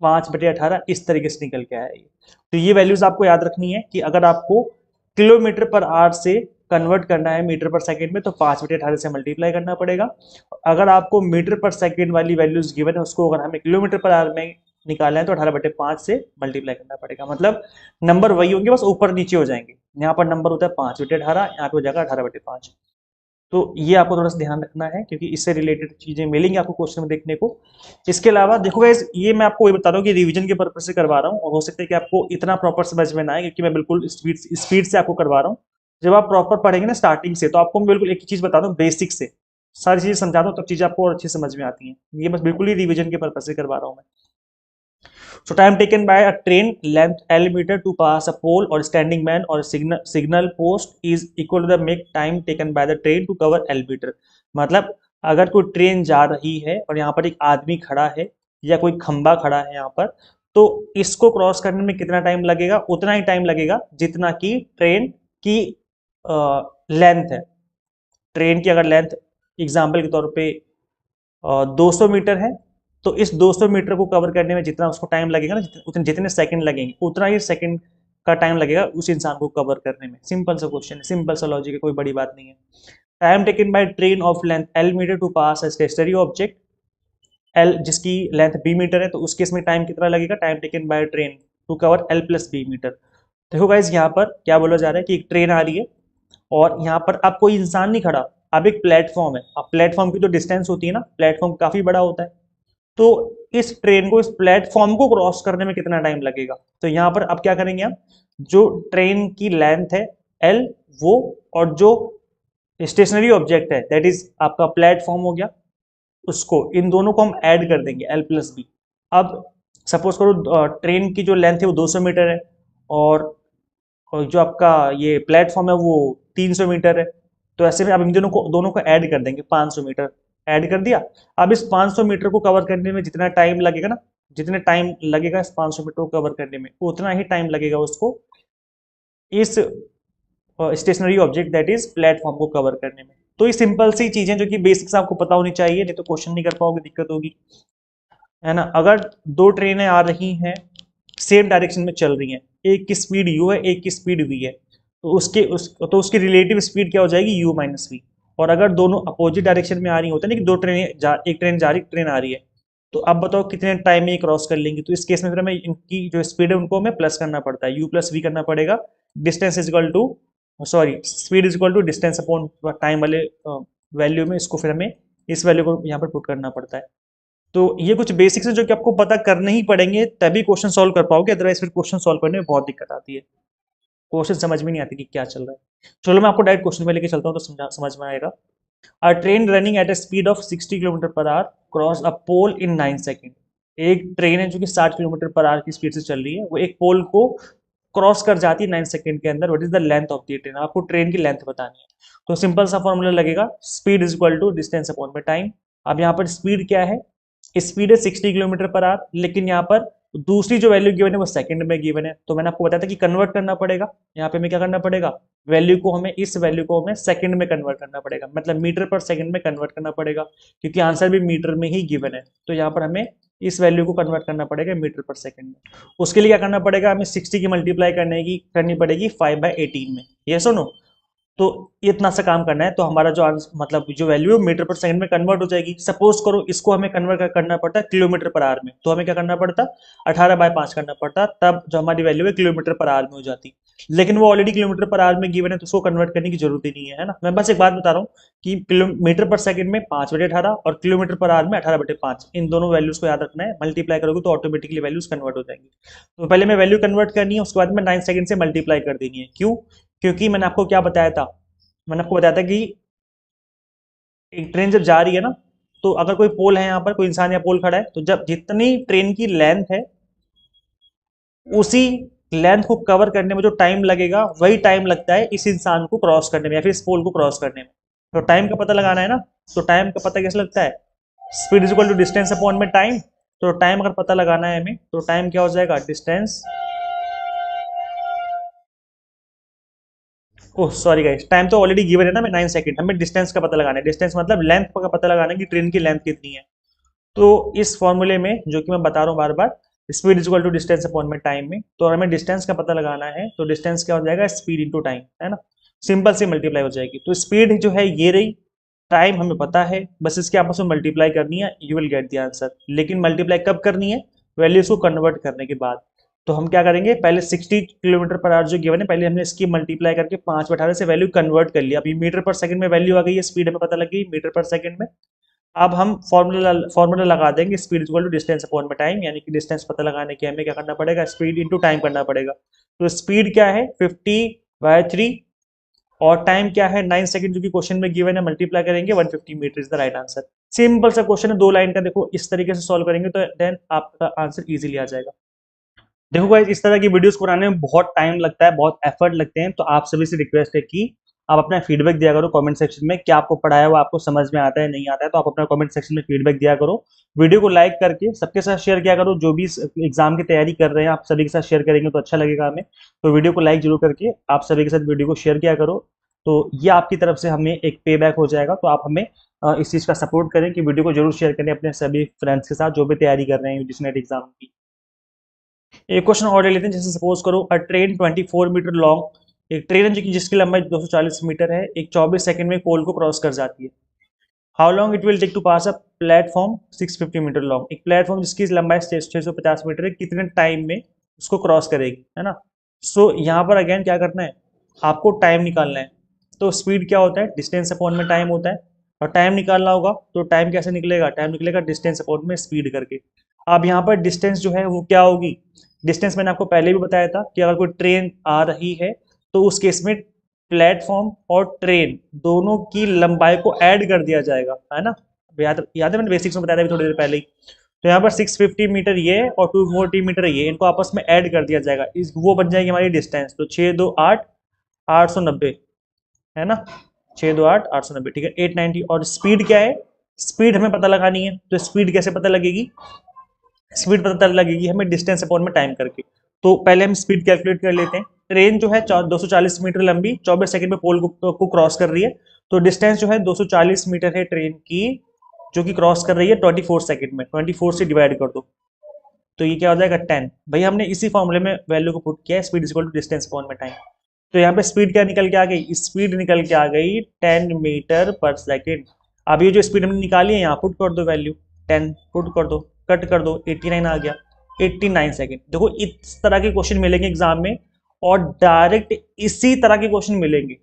5/18 इस तरीके से निकल के आया ये। तो ये वैल्यूज आपको याद रखनी है कि अगर आपको किलोमीटर पर आवर से कन्वर्ट करना है मीटर पर सेकंड में तो 5/18 से मल्टीप्लाई करना पड़ेगा। अगर आपको मीटर पर सेकंड वाली वैल्यूज गिवन है उसको अगर हमें किलोमीटर पर आवर में निकालना है तो 18/5 से मल्टीप्लाई करना पड़ेगा। मतलब नंबर वही होंगे, बस ऊपर नीचे हो जाएंगे। यहाँ पर नंबर होता है 5/18, यहाँ पे हो जाएगा 18/5। तो ये आपको थोड़ा सा ध्यान रखना है, क्योंकि इससे रिलेटेड चीजें मिलेंगी आपको क्वेश्चन में देखने को। इसके अलावा देखो गाइस, ये मैं आपको ये बता रहा हूँ कि रिवीजन के पर्पज से करवा रहा हूँ, और हो सकता है कि आपको इतना प्रॉपर समझ में ना आए, क्योंकि मैं बिल्कुल स्पीड से आपको करवा रहा हूँ। जब आप प्रॉपर पढ़ेंगे ना स्टार्टिंग से, तो आपको मैं बिल्कुल एक ही चीज बता दूँ, बेसिक से सारी चीजें समझाता हूँ, तब चीजें आपको और अच्छी समझ में आती हैं। ये बस बिल्कुल ही रिविजन के पर्पज से करवा रहा हूँ मैं। So time taken by a train length L meter to pass a pole or standing man or signal post is equal to the make time taken by the train to cover L meter। मतलब अगर कोई train जा रही है और यहाँ पर एक आदमी खड़ा है या कोई खंबा खड़ा है यहाँ पर, तो इसको क्रॉस करने में कितना टाइम लगेगा, उतना ही टाइम लगेगा जितना कि ट्रेन की लेंथ है। ट्रेन की अगर लेंथ एग्जाम्पल के तौर पे 200 मीटर है, तो इस 200 मीटर को कवर करने में जितना उसको टाइम लगेगा ना, जितने सेकंड लगेंगे उतना ही सेकंड का टाइम लगेगा उस इंसान को कवर करने में। सिंपल सा क्वेश्चन है, सिंपल सा लॉजिक है, कोई बड़ी बात नहीं है। Time taken by train of length L metre to pass a stationary object L, जिसकी लेंथ B मीटर है, तो उस केस में टाइम कितना लगेगा, time taken by train to cover L plus B metre. देखो गाइज, यहाँ पर क्या बोला जा रहा है कि एक ट्रेन आ रही है और यहाँ पर अब कोई इंसान नहीं खड़ा, अब एक प्लेटफॉर्म है। अब प्लेटफॉर्म की जो डिस्टेंस होती है ना, प्लेटफॉर्म काफी बड़ा होता है, तो इस ट्रेन को, इस प्लेटफॉर्म को क्रॉस करने में कितना टाइम लगेगा। तो यहाँ पर अब क्या करेंगे हम, जो ट्रेन की लेंथ है L वो, और जो स्टेशनरी ऑब्जेक्ट है दैट इज आपका प्लेटफॉर्म हो गया, उसको, इन दोनों को हम ऐड कर देंगे L प्लस बी। अब सपोज करो ट्रेन की जो लेंथ है वो 200 मीटर है और जो आपका ये प्लेटफॉर्म है वो 300 मीटर है, तो ऐसे में अब इन दोनों को ऐड कर देंगे, 500 मीटर ऐड कर दिया। अब इस 500 मीटर को कवर करने में जितना टाइम लगेगा ना, जितने टाइम लगेगा इस 500 मीटर को कवर करने में, उतना ही टाइम लगेगा उसको इस stationary object that is platform को कवर करने में। तो ये सिंपल सी चीजें जो कि बेसिक्स आपको पता होनी चाहिए, नहीं तो क्वेश्चन नहीं कर पाओगे, दिक्कत होगी, है ना। अगर 2 ट्रेनें आ रही हैं, सेम डायरेक्शन में चल रही हैं, एक की स्पीड u है, एक की स्पीड v है, तो उसकी रिलेटिव स्पीड क्या हो जाएगी, u माइनस वी। और अगर दोनों अपोजिट डायरेक्शन में आ रही होता है ना, कि 2 ट्रेनें एक ट्रेन जा रही, एक ट्रेन आ रही है, तो अब बताओ कितने टाइम में ये क्रॉस कर लेंगे। तो इस केस में फिर हमें इनकी जो स्पीड है उनको हमें प्लस करना पड़ता है, u प्लस वी करना पड़ेगा। Distance is equal to, sorry, speed is equal to distance upon time वाले वैल्यू में इसको फिर हमें इस वैल्यू को यहाँ पर पुट करना पड़ता है। तो ये कुछ बेसिक्स है जो कि आपको पता करने ही पड़ेंगे, तभी क्वेश्चन सॉल्व कर पाओगे, अदरवाइज फिर क्वेश्चन सॉल्व करने में बहुत दिक्कत आती है, क्वेश्चन समझ में नहीं आती कि क्या चल रहा है। चलो मैं आपको डायरेक्ट क्वेश्चन में लेके चलता हूँ तो समझ में आएगा। A train running at a speed of 60 kilometre per hour cross a pole in 9 second. एक ट्रेन है जो कि 60 किलोमीटर पर आवर की स्पीड से चल रही है, वो एक पोल को क्रॉस कर जाती है 9 सेकेंड के अंदर। What is the length of the train, आपको ट्रेन की लेंथ बतानी है। तो सिंपल सा फॉर्मूला लगेगा, speed is equal to distance upon में टाइम। अब यहाँ पर स्पीड क्या है, स्पीड है 60 किलोमीटर पर आवर, लेकिन यहाँ पर दूसरी जो वैल्यू गिवन है वो सेकंड में गिवन है। तो मैंने आपको बताया था कि कन्वर्ट करना पड़ेगा, यहाँ पे हमें क्या करना पड़ेगा, वैल्यू को हमें इस वैल्यू को हमें सेकंड में कन्वर्ट करना पड़ेगा, मतलब मीटर पर सेकंड में कन्वर्ट करना पड़ेगा, क्योंकि आंसर भी मीटर में ही गिवन है। तो यहाँ पर हमें इस वैल्यू को कन्वर्ट करना पड़ेगा मीटर पर सेकंड में। उसके लिए क्या करना पड़ेगा, हमें 60 की मल्टीप्लाई करनी पड़ेगी 5/18 में, ये सुनो। तो इतना सा काम करना है तो हमारा जो मतलब जो वैल्यू है मीटर पर सेकंड में कन्वर्ट हो जाएगी। सपोज करो इसको हमें कन्वर्ट करना पड़ता है किलोमीटर पर आवर में, तो हमें क्या करना पड़ता, 18/5 करना पड़ता, तब जो हमारी वैल्यू है किलोमीटर पर आवर में हो जाती। लेकिन वो ऑलरेडी किलोमीटर पर आवर में गिवन है तो उसको कन्वर्ट करने की जरूरत ही नहीं है ना। मैं बस एक बात बता रहा हूँ कि किलोमीटर पर सेकंड में 5/18 और किलोमीटर पर आवर में 18/5, इन दोनों वैल्यूज को याद रखना है। मल्टीप्लाई करोगे तो ऑटोमेटिकली वैल्यूज कन्वर्ट हो जाएंगी। तो पहले मैं वैल्यू कन्वर्ट करनी है, उसके बाद में 9 सेकंड से मल्टीप्लाई कर देनी है। क्यों, क्योंकि मैंने आपको क्या बताया था, मैंने आपको बताया था कि एक ट्रेन जब जा रही है ना, तो अगर कोई पोल है, यहाँ पर कोई इंसान या पोल खड़ा है, तो जब जितनी ट्रेन की लेंथ है उसी लेंथ को कवर करने में जो टाइम लगेगा वही टाइम लगता है इस इंसान को क्रॉस करने में या फिर इस पोल को क्रॉस करने में। तो टाइम का पता लगाना है ना, तो टाइम का पता कैसे लगता है, speed is equal to distance upon में टाइम। तो टाइम अगर पता लगाना है हमें तो टाइम क्या हो जाएगा, distance, oh sorry guys, time तो ऑलरेडी गिवन है ना, मैं 9 सेकंड, हमें डिस्टेंस का पता लगाना है। डिस्टेंस मतलब लेंथ का पता लगाना है कि ट्रेन की लेंथ कितनी है। तो इस फॉर्मूले में जो कि मैं बता रहा हूँ बार बार, speed is equal to distance upon में टाइम में, तो हमें डिस्टेंस का पता लगाना है तो डिस्टेंस क्या हो जाएगा, स्पीड इंटू टाइम, है ना। सिंपल सी मल्टीप्लाई हो जाएगी। तो स्पीड जो है ये रही, टाइम हमें पता है, बस इसके आपस में मल्टीप्लाई करनी है, you will get the answer. लेकिन मल्टीप्लाई कब करनी है, वैल्यूज को कन्वर्ट करने के बाद। तो हम क्या करेंगे, पहले 60 किलोमीटर पर आवर जो गिवन है, पहले हमने इसकी मल्टीप्लाई करके 5/18 से वैल्यू कन्वर्ट कर लिया। अभी मीटर पर सेकंड में वैल्यू आ गई है, स्पीड हमें पता लग गई मीटर पर सेकंड में। अब हम फॉर्मूला लगा देंगे, speed equal to distance upon में टाइम, यानी कि डिस्टेंस पता लगाने के हमें क्या करना पड़ेगा, स्पीड इंटू टाइम करना पड़ेगा। तो स्पीड क्या है 50/3 और टाइम क्या है 9 सेकंड, जो कि क्वेश्चन में गिवन है, मल्टीप्लाई करेंगे 150 metre is the right answer. Simple सा क्वेश्चन है, 2 लाइन का। देखो इस तरीके से सॉल्व करेंगे तो देन आपका आंसर इजीली आ जाएगा। देखो गाइस, इस तरह की वीडियोस को बनाने में बहुत टाइम लगता है, बहुत एफर्ट लगते हैं, तो आप सभी से रिक्वेस्ट है कि आप अपना फीडबैक दिया करो कमेंट सेक्शन में, क्या आपको पढ़ाया हुआ आपको समझ में आता है नहीं आता है, तो आप अपना कमेंट सेक्शन में फीडबैक दिया करो। वीडियो को लाइक करके सबके साथ शेयर किया करो, जो भी एग्जाम की तैयारी कर रहे हैं आप सभी के साथ शेयर करेंगे तो अच्छा लगेगा हमें। तो वीडियो को लाइक जरूर करके आप सभी के साथ वीडियो को शेयर किया करो, तो ये आपकी तरफ से हमें एक पे बैक हो जाएगा। तो आप हमें इस चीज़ का सपोर्ट करें कि वीडियो को जरूर शेयर करें अपने सभी फ्रेंड्स के साथ जो भी तैयारी कर रहे हैं यूजीसी नेट एग्जाम की। एक क्वेश्चन और ले लेते हैं, जैसे सपोज करो अ ट्रेन 24 मीटर लॉन्ग, एक ट्रेन है जिसकी लंबाई 240 मीटर है, एक 24 सेकंड में पोल को क्रॉस कर जाती है। How long it will take to pass a platform 650 metre long, एक प्लेटफॉर्म जिसकी लंबाई 650 मीटर है, कितने टाइम में उसको क्रॉस करेगी, है ना। सो यहाँ पर अगेन क्या करना है, आपको टाइम निकालना है। तो स्पीड क्या होता है, डिस्टेंस अपॉन में टाइम होता है, और टाइम निकालना होगा तो टाइम कैसे निकलेगा, टाइम निकलेगा डिस्टेंस अपॉन में स्पीड करके। अब यहाँ पर डिस्टेंस जो है वो क्या होगी, डिस्टेंस मैंने आपको पहले भी बताया था कि अगर कोई ट्रेन आ रही है तो उस केस में प्लेटफॉर्म और ट्रेन दोनों की लंबाई को ऐड कर दिया जाएगा, है ना। याद है मैंने बेसिक्स में बताया था अभी थोड़ी देर पहले ही। तो यहाँ पर 650 मीटर ये और 240 मीटर ये, इनको आपस में ऐड कर दिया जाएगा, इस वो बन जाएगी हमारी डिस्टेंस। तो 6 2 8 890, है ना, 6 2 8 890, ठीक है 890। और स्पीड क्या है, स्पीड हमें पता लगानी है, तो स्पीड कैसे पता लगेगी, स्पीड पता लगेगी हमें डिस्टेंस अपॉन में टाइम करके। तो पहले हम स्पीड कैलकुलेट कर लेते हैं। ट्रेन जो है 240 मीटर लंबी 24 सेकंड में पोल को क्रॉस कर रही है, तो डिस्टेंस जो है 240 मीटर है ट्रेन की, जो कि क्रॉस कर रही है 24 सेकंड में। 24 से डिवाइड कर दो तो ये क्या हो जाएगा 10। भाई हमने इसी फॉर्मूले में वैल्यू को पुट किया है, speed equal to distance upon में टाइम। तो यहाँ पे स्पीड क्या निकल के आ गई, स्पीड निकल के आ गई 10 मीटर पर सेकेंड। अब ये जो स्पीड हमने निकाली है यहाँ पुट कर दो वैल्यू 10 पुट कर दो, कट कर दो, 89 आ गया, 89 सेकेंड। देखो इस तरह के क्वेश्चन मिलेंगे एग्जाम में, और डायरेक्ट इसी तरह के क्वेश्चन मिलेंगे,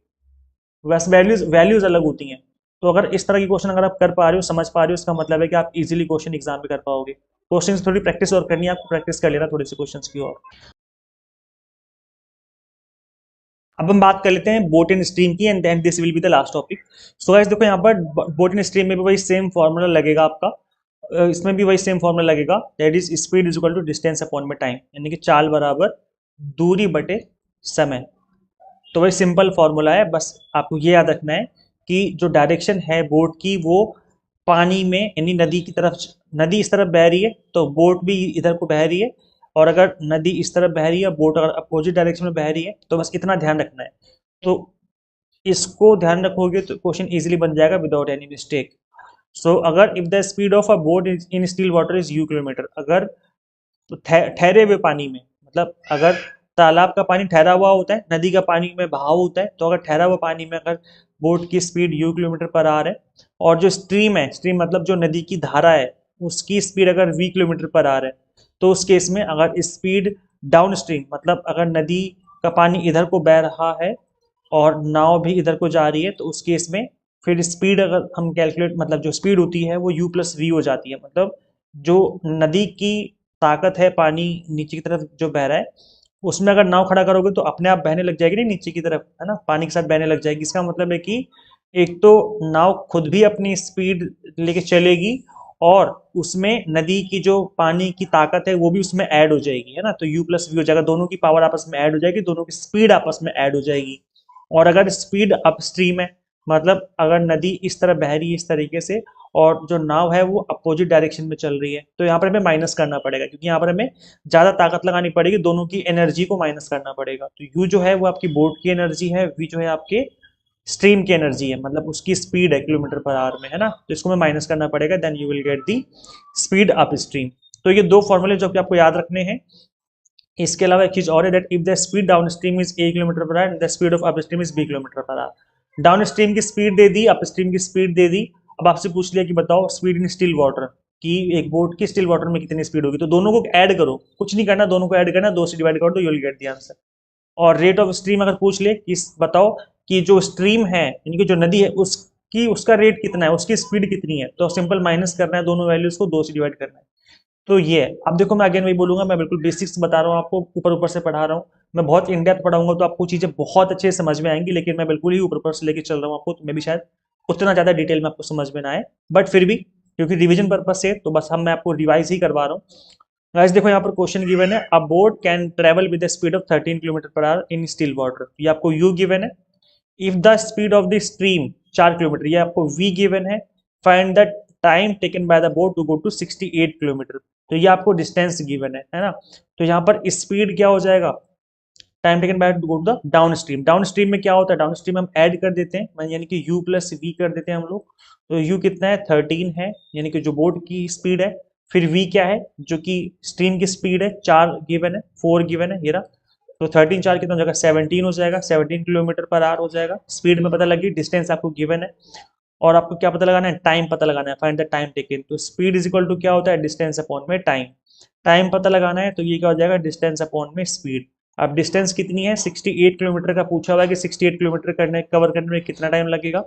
बस वैल्यूज अलग होती हैं। तो अगर इस तरह की क्वेश्चन अगर आप कर पा रहे हो, समझ पा रहे हो, इसका मतलब है कि आप इजीली क्वेश्चन एग्जाम में कर पाओगे। क्वेश्चन थोड़ी प्रैक्टिस और करनी है आपको, प्रैक्टिस कर लेना थोड़ी सी क्वेश्चंस की और। अब हम बात कर लेते हैं बोट एंड स्ट्रीम की, and then this will be the last topic. So guys देखो यहाँ पर बोट एंड स्ट्रीम में भी वही सेम फॉर्मूला लगेगा आपका, इसमें भी वही सेम फॉर्मूला लगेगा, that is speed is equal to distance upon में टाइम, यानी कि चाल बराबर दूरी बटे समय। तो वही सिंपल फॉर्मूला है, बस आपको ये याद रखना है कि जो डायरेक्शन है बोट की वो पानी में, यानी नदी की तरफ, नदी इस तरफ बह रही है तो बोट भी इधर को बह रही है, और अगर नदी इस तरफ बह रही है, बोट अगर अपोजिट डायरेक्शन में बह रही है, तो बस इतना ध्यान रखना है। तो इसको ध्यान रखोगे तो क्वेश्चन इजीली बन जाएगा विदाउट एनी मिस्टेक। सो अगर if the speed of a boat in still water is u kilometre, अगर ठहरे हुए पानी में, मतलब अगर तालाब का पानी ठहरा हुआ होता है, नदी का पानी में बहाव होता है, तो अगर ठहरा हुआ पानी में अगर बोट की speed you kilometre per our है, और जो स्ट्रीम है, स्ट्रीम मतलब जो नदी की धारा है, उसकी स्पीड अगर वी किलोमीटर पर आवर है, तो उस केस में अगर स्पीड डाउन स्ट्रीम, मतलब अगर नदी का पानी इधर को बह रहा है और नाव भी इधर को जा रही है, तो उस केस में फिर स्पीड अगर हम कैलकुलेट, मतलब जो स्पीड होती है वो u प्लस वी हो जाती है। मतलब जो नदी की ताकत है, पानी नीचे की तरफ जो बह रहा है, उसमें अगर नाव खड़ा करोगे तो अपने आप बहने लग जाएगी, नहीं नीचे की तरफ, है ना, पानी के साथ बहने लग जाएगी। इसका मतलब है कि एक तो नाव खुद भी अपनी स्पीड लेके चलेगी, और उसमें नदी की जो पानी की ताकत है वो भी उसमें ऐड हो जाएगी, है ना, तो u प्लस वी हो जाएगा, दोनों की पावर आपस में ऐड हो जाएगी, दोनों की स्पीड आपस में ऐड हो जाएगी। और अगर स्पीड अपस्ट्रीम है, मतलब अगर नदी इस तरह बह रही है इस तरीके से, और जो नाव है वो अपोजिट डायरेक्शन में चल रही है, तो यहाँ पर हमें माइनस करना पड़ेगा, क्योंकि यहाँ पर हमें ज्यादा ताकत लगानी पड़ेगी, दोनों की एनर्जी को माइनस करना पड़ेगा। तो यू जो है वो आपकी बोट की एनर्जी है, वी जो है आपके स्ट्रीम की एनर्जी है, मतलब उसकी स्पीड है किलोमीटर पर आवर में, है ना, तो इसको हमें माइनस करना पड़ेगा, then you will get the speed upstream. तो ये दो फॉर्मूले जो कि आपको याद रखने हैं। इसके अलावा एक चीज और है, that if the speed downstream is A kilometre per hour, the speed of upstream is B kilometre per hour. Downstream की स्पीड दे दी, अप स्ट्रीम की स्पीड दे दी। अब आपसे पूछ लिया कि बताओ स्पीड इन स्टिल वाटर, कि एक बोट की स्टिल वाटर में कितनी स्पीड होगी, तो दोनों को ऐड करो, कुछ नहीं करना, दोनों को ऐड करना, दो से डिवाइड करो, तो you will get the answer. और रेट ऑफ स्ट्रीम अगर पूछ ले कि बताओ कि जो स्ट्रीम है, यानी कि जो नदी है, उसकी उसका रेट कितना है, उसकी स्पीड कितनी है, तो सिंपल माइनस करना है, दोनों वैल्यूज को दो से डिवाइड करना है। तो ये है। अब देखो मैं अगेन वही बोलूंगा, मैं बिल्कुल बेसिक्स बता रहा हूँ आपको, ऊपर ऊपर से पढ़ा रहा हूँ। मैं बहुत इन डेप्थ पढ़ाऊंगा तो आपको चीजें बहुत अच्छे से समझ में आएंगी, लेकिन मैं बिल्कुल ही ऊपर ऊपर से लेके चल रहा हूँ आपको, तो मैं भी शायद उतना ज्यादा डिटेल में आपको समझ में ना आए, बट फिर भी क्योंकि रिवीजन पर्पज से, तो बस मैं आपको रिवाइज ही करवा रहा हूँ। गाइस देखो यहाँ पर क्वेश्चन गिवन है, a boat can travel with the speed of 13 kilometre per hour in still water, ये आपको यू गिवन है। If the speed of the stream 4 kilometre, ये आपको वी गिवन है। Find the time taken by the boat to go to 68 kilometre, तो ये आपको distance given है ना। तो यहाँ पर स्पीड क्या हो जाएगा, time taken by to go to the downstream. Downstream में क्या होता है, डाउन स्ट्रीम हम ऐड कर देते हैं, यानी कि u प्लस वी कर देते हैं हम लोग। तो u कितना है, 13 है, यानी कि जो बोट की स्पीड है। फिर v क्या है, जो कि स्ट्रीम की स्पीड है, 4 गिवन है, 4 गिवन है, ये रहा। तो 13 4 कितना हो जाएगा, 17 हो जाएगा, 17 किलोमीटर पर आवर हो जाएगा। स्पीड में पता लगी, डिस्टेंस आपको गिवन है, और आपको क्या पता लगाना है, टाइम पता लगाना है, फाइंड द टाइम टेकन। तो स्पीड इज इक्वल टू क्या होता है, डिस्टेंस अपॉन में टाइम। टाइम पता लगाना है, तो ये क्या हो जाएगा, डिस्टेंस अपॉन में स्पीड। अब डिस्टेंस कितनी है, 68 किलोमीटर का पूछा हुआ है कि 68 किलोमीटर कवर करने में कितना टाइम लगेगा,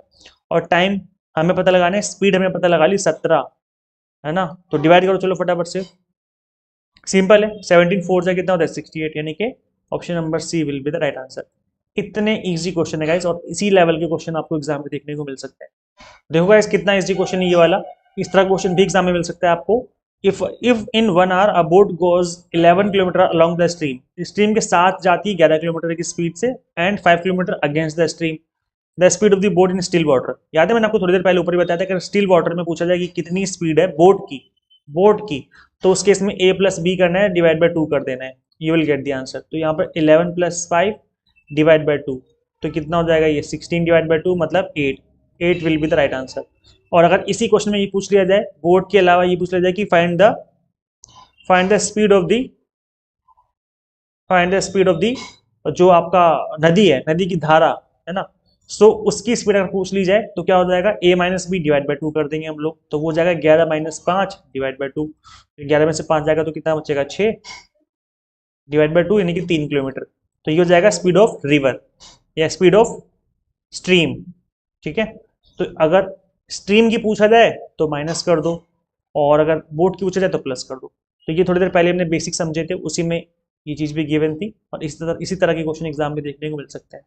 और टाइम हमें पता लगाना है, स्पीड हमें पता लगा ली 17, है ना। तो डिवाइड करो चलो फटाफट से, सिंपल है, 17 4 से कितना होता है 68, यानी कि option number C will be the right answer. इतने इजी क्वेश्चन है गाइस, और इसी लेवल के क्वेश्चन आपको एग्जाम में देखने को मिल सकते हैं। देखो गाइस कितना इजी क्वेश्चन है ये वाला, इस तरह क्वेश्चन भी एग्जाम में मिल सकता है आपको। If in 1 hour a boat goes 11 kilometre along the stream, stream के साथ जाती है 11 किलोमीटर की स्पीड से, and 5 kilometre against the stream, the speed of the boat in still water. याद है मैंने आपको थोड़ी देर पहले ऊपर ही बताया था कि स्टिल वाटर में पूछा जाए कि कितनी स्पीड है बोट की, तो उस केस में a प्लस बी करना है, डिवाइड बाय 2 कर देना है, you will get the answer. तो यहाँ पर 11 प्लस 5 डिवाइड बाय 2, तो कितना हो जाएगा ये 16 डिवाइड बाय 2 मतलब 8 will be the right answer. और अगर इसी क्वेश्चन में ये पूछ लिया जाए, बोट के अलावा ये पूछ लिया जाए कि find the speed of the जो आपका नदी है, नदी की धारा, है ना, सो उसकी स्पीड अगर पूछ ली जाए तो क्या हो जाएगा, a minus B divide by 2 कर देंगे हम लोग, तो वो हो जाएगा 11 माइनस 5 डिवाइड बाई 2। 11 में से 5 जाएगा तो कितना बचेगा, 6 डिवाइड बाई 2 यानी कि 3 किलोमीटर। तो ये हो जाएगा स्पीड ऑफ रिवर या स्पीड ऑफ स्ट्रीम। ठीक है, तो अगर स्ट्रीम की पूछा जाए तो माइनस कर दो, और अगर बोट की पूछा जाए तो प्लस कर दो। तो ये थोड़ी देर पहले हमने बेसिक समझे थे, उसी में ये चीज़ भी गिवन थी, और इसी तरह के क्वेश्चन एग्जाम में देखने को मिल सकता है।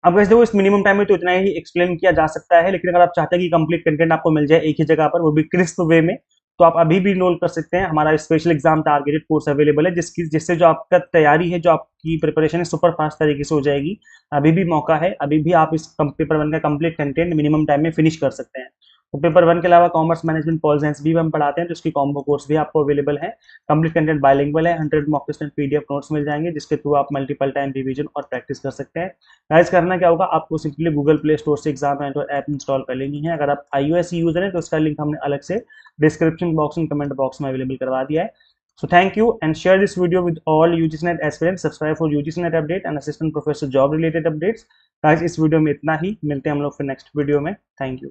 अब वैसे देखो इस मिनिमम टाइम में तो इतना ही एक्सप्लेन किया जा सकता है, लेकिन अगर आप चाहते हैं कि कंप्लीट कंटेंट आपको मिल जाए एक ही जगह पर, वो भी क्रिस्प वे में, तो आप अभी भी इनरोल कर सकते हैं। हमारा special exam targeted course available है, जिससे जो आपका तैयारी है, जो आपकी प्रिपरेशन है, सुपर फास्ट तरीके से हो जाएगी। अभी भी मौका है, अभी भी आप इस पेपर 1 का कंप्लीट कंटेंट मिनिमम टाइम में फिनिश कर सकते हैं। तो पेपर 1 के अलावा कॉमर्स मैनेजमेंट पॉल साइंस भी हम पढ़ाते हैं, तो उसकी कॉम्बो कोर्स भी आपको अवेलेबल है। कंप्लीट कंटेंट बाइलिंगुअल है, 100 mock test and PDF notes मिल जाएंगे, जिसके थ्रू आप मल्टीपल टाइम रिवीजन और प्रैक्टिस कर सकते हैं। गाइस करना क्या होगा, आपको सिंपली गूगल प्ले स्टोर से एग्जाम एंटर ऐप इंस्टॉल कर लेनी है। अगर आप iOS यूजर हैं तो उसका लिंक हमने अलग से description box and comment box में अवेलेबल करवा दिया है। So thank you and share this video with all UGCNET aspirants. Subscribe for UGCNET update and assistant professor job related updates. Guys इस वीडियो में इतना ही, मिलते हैं हम लोग फिर नेक्स्ट वीडियो में। Thank you.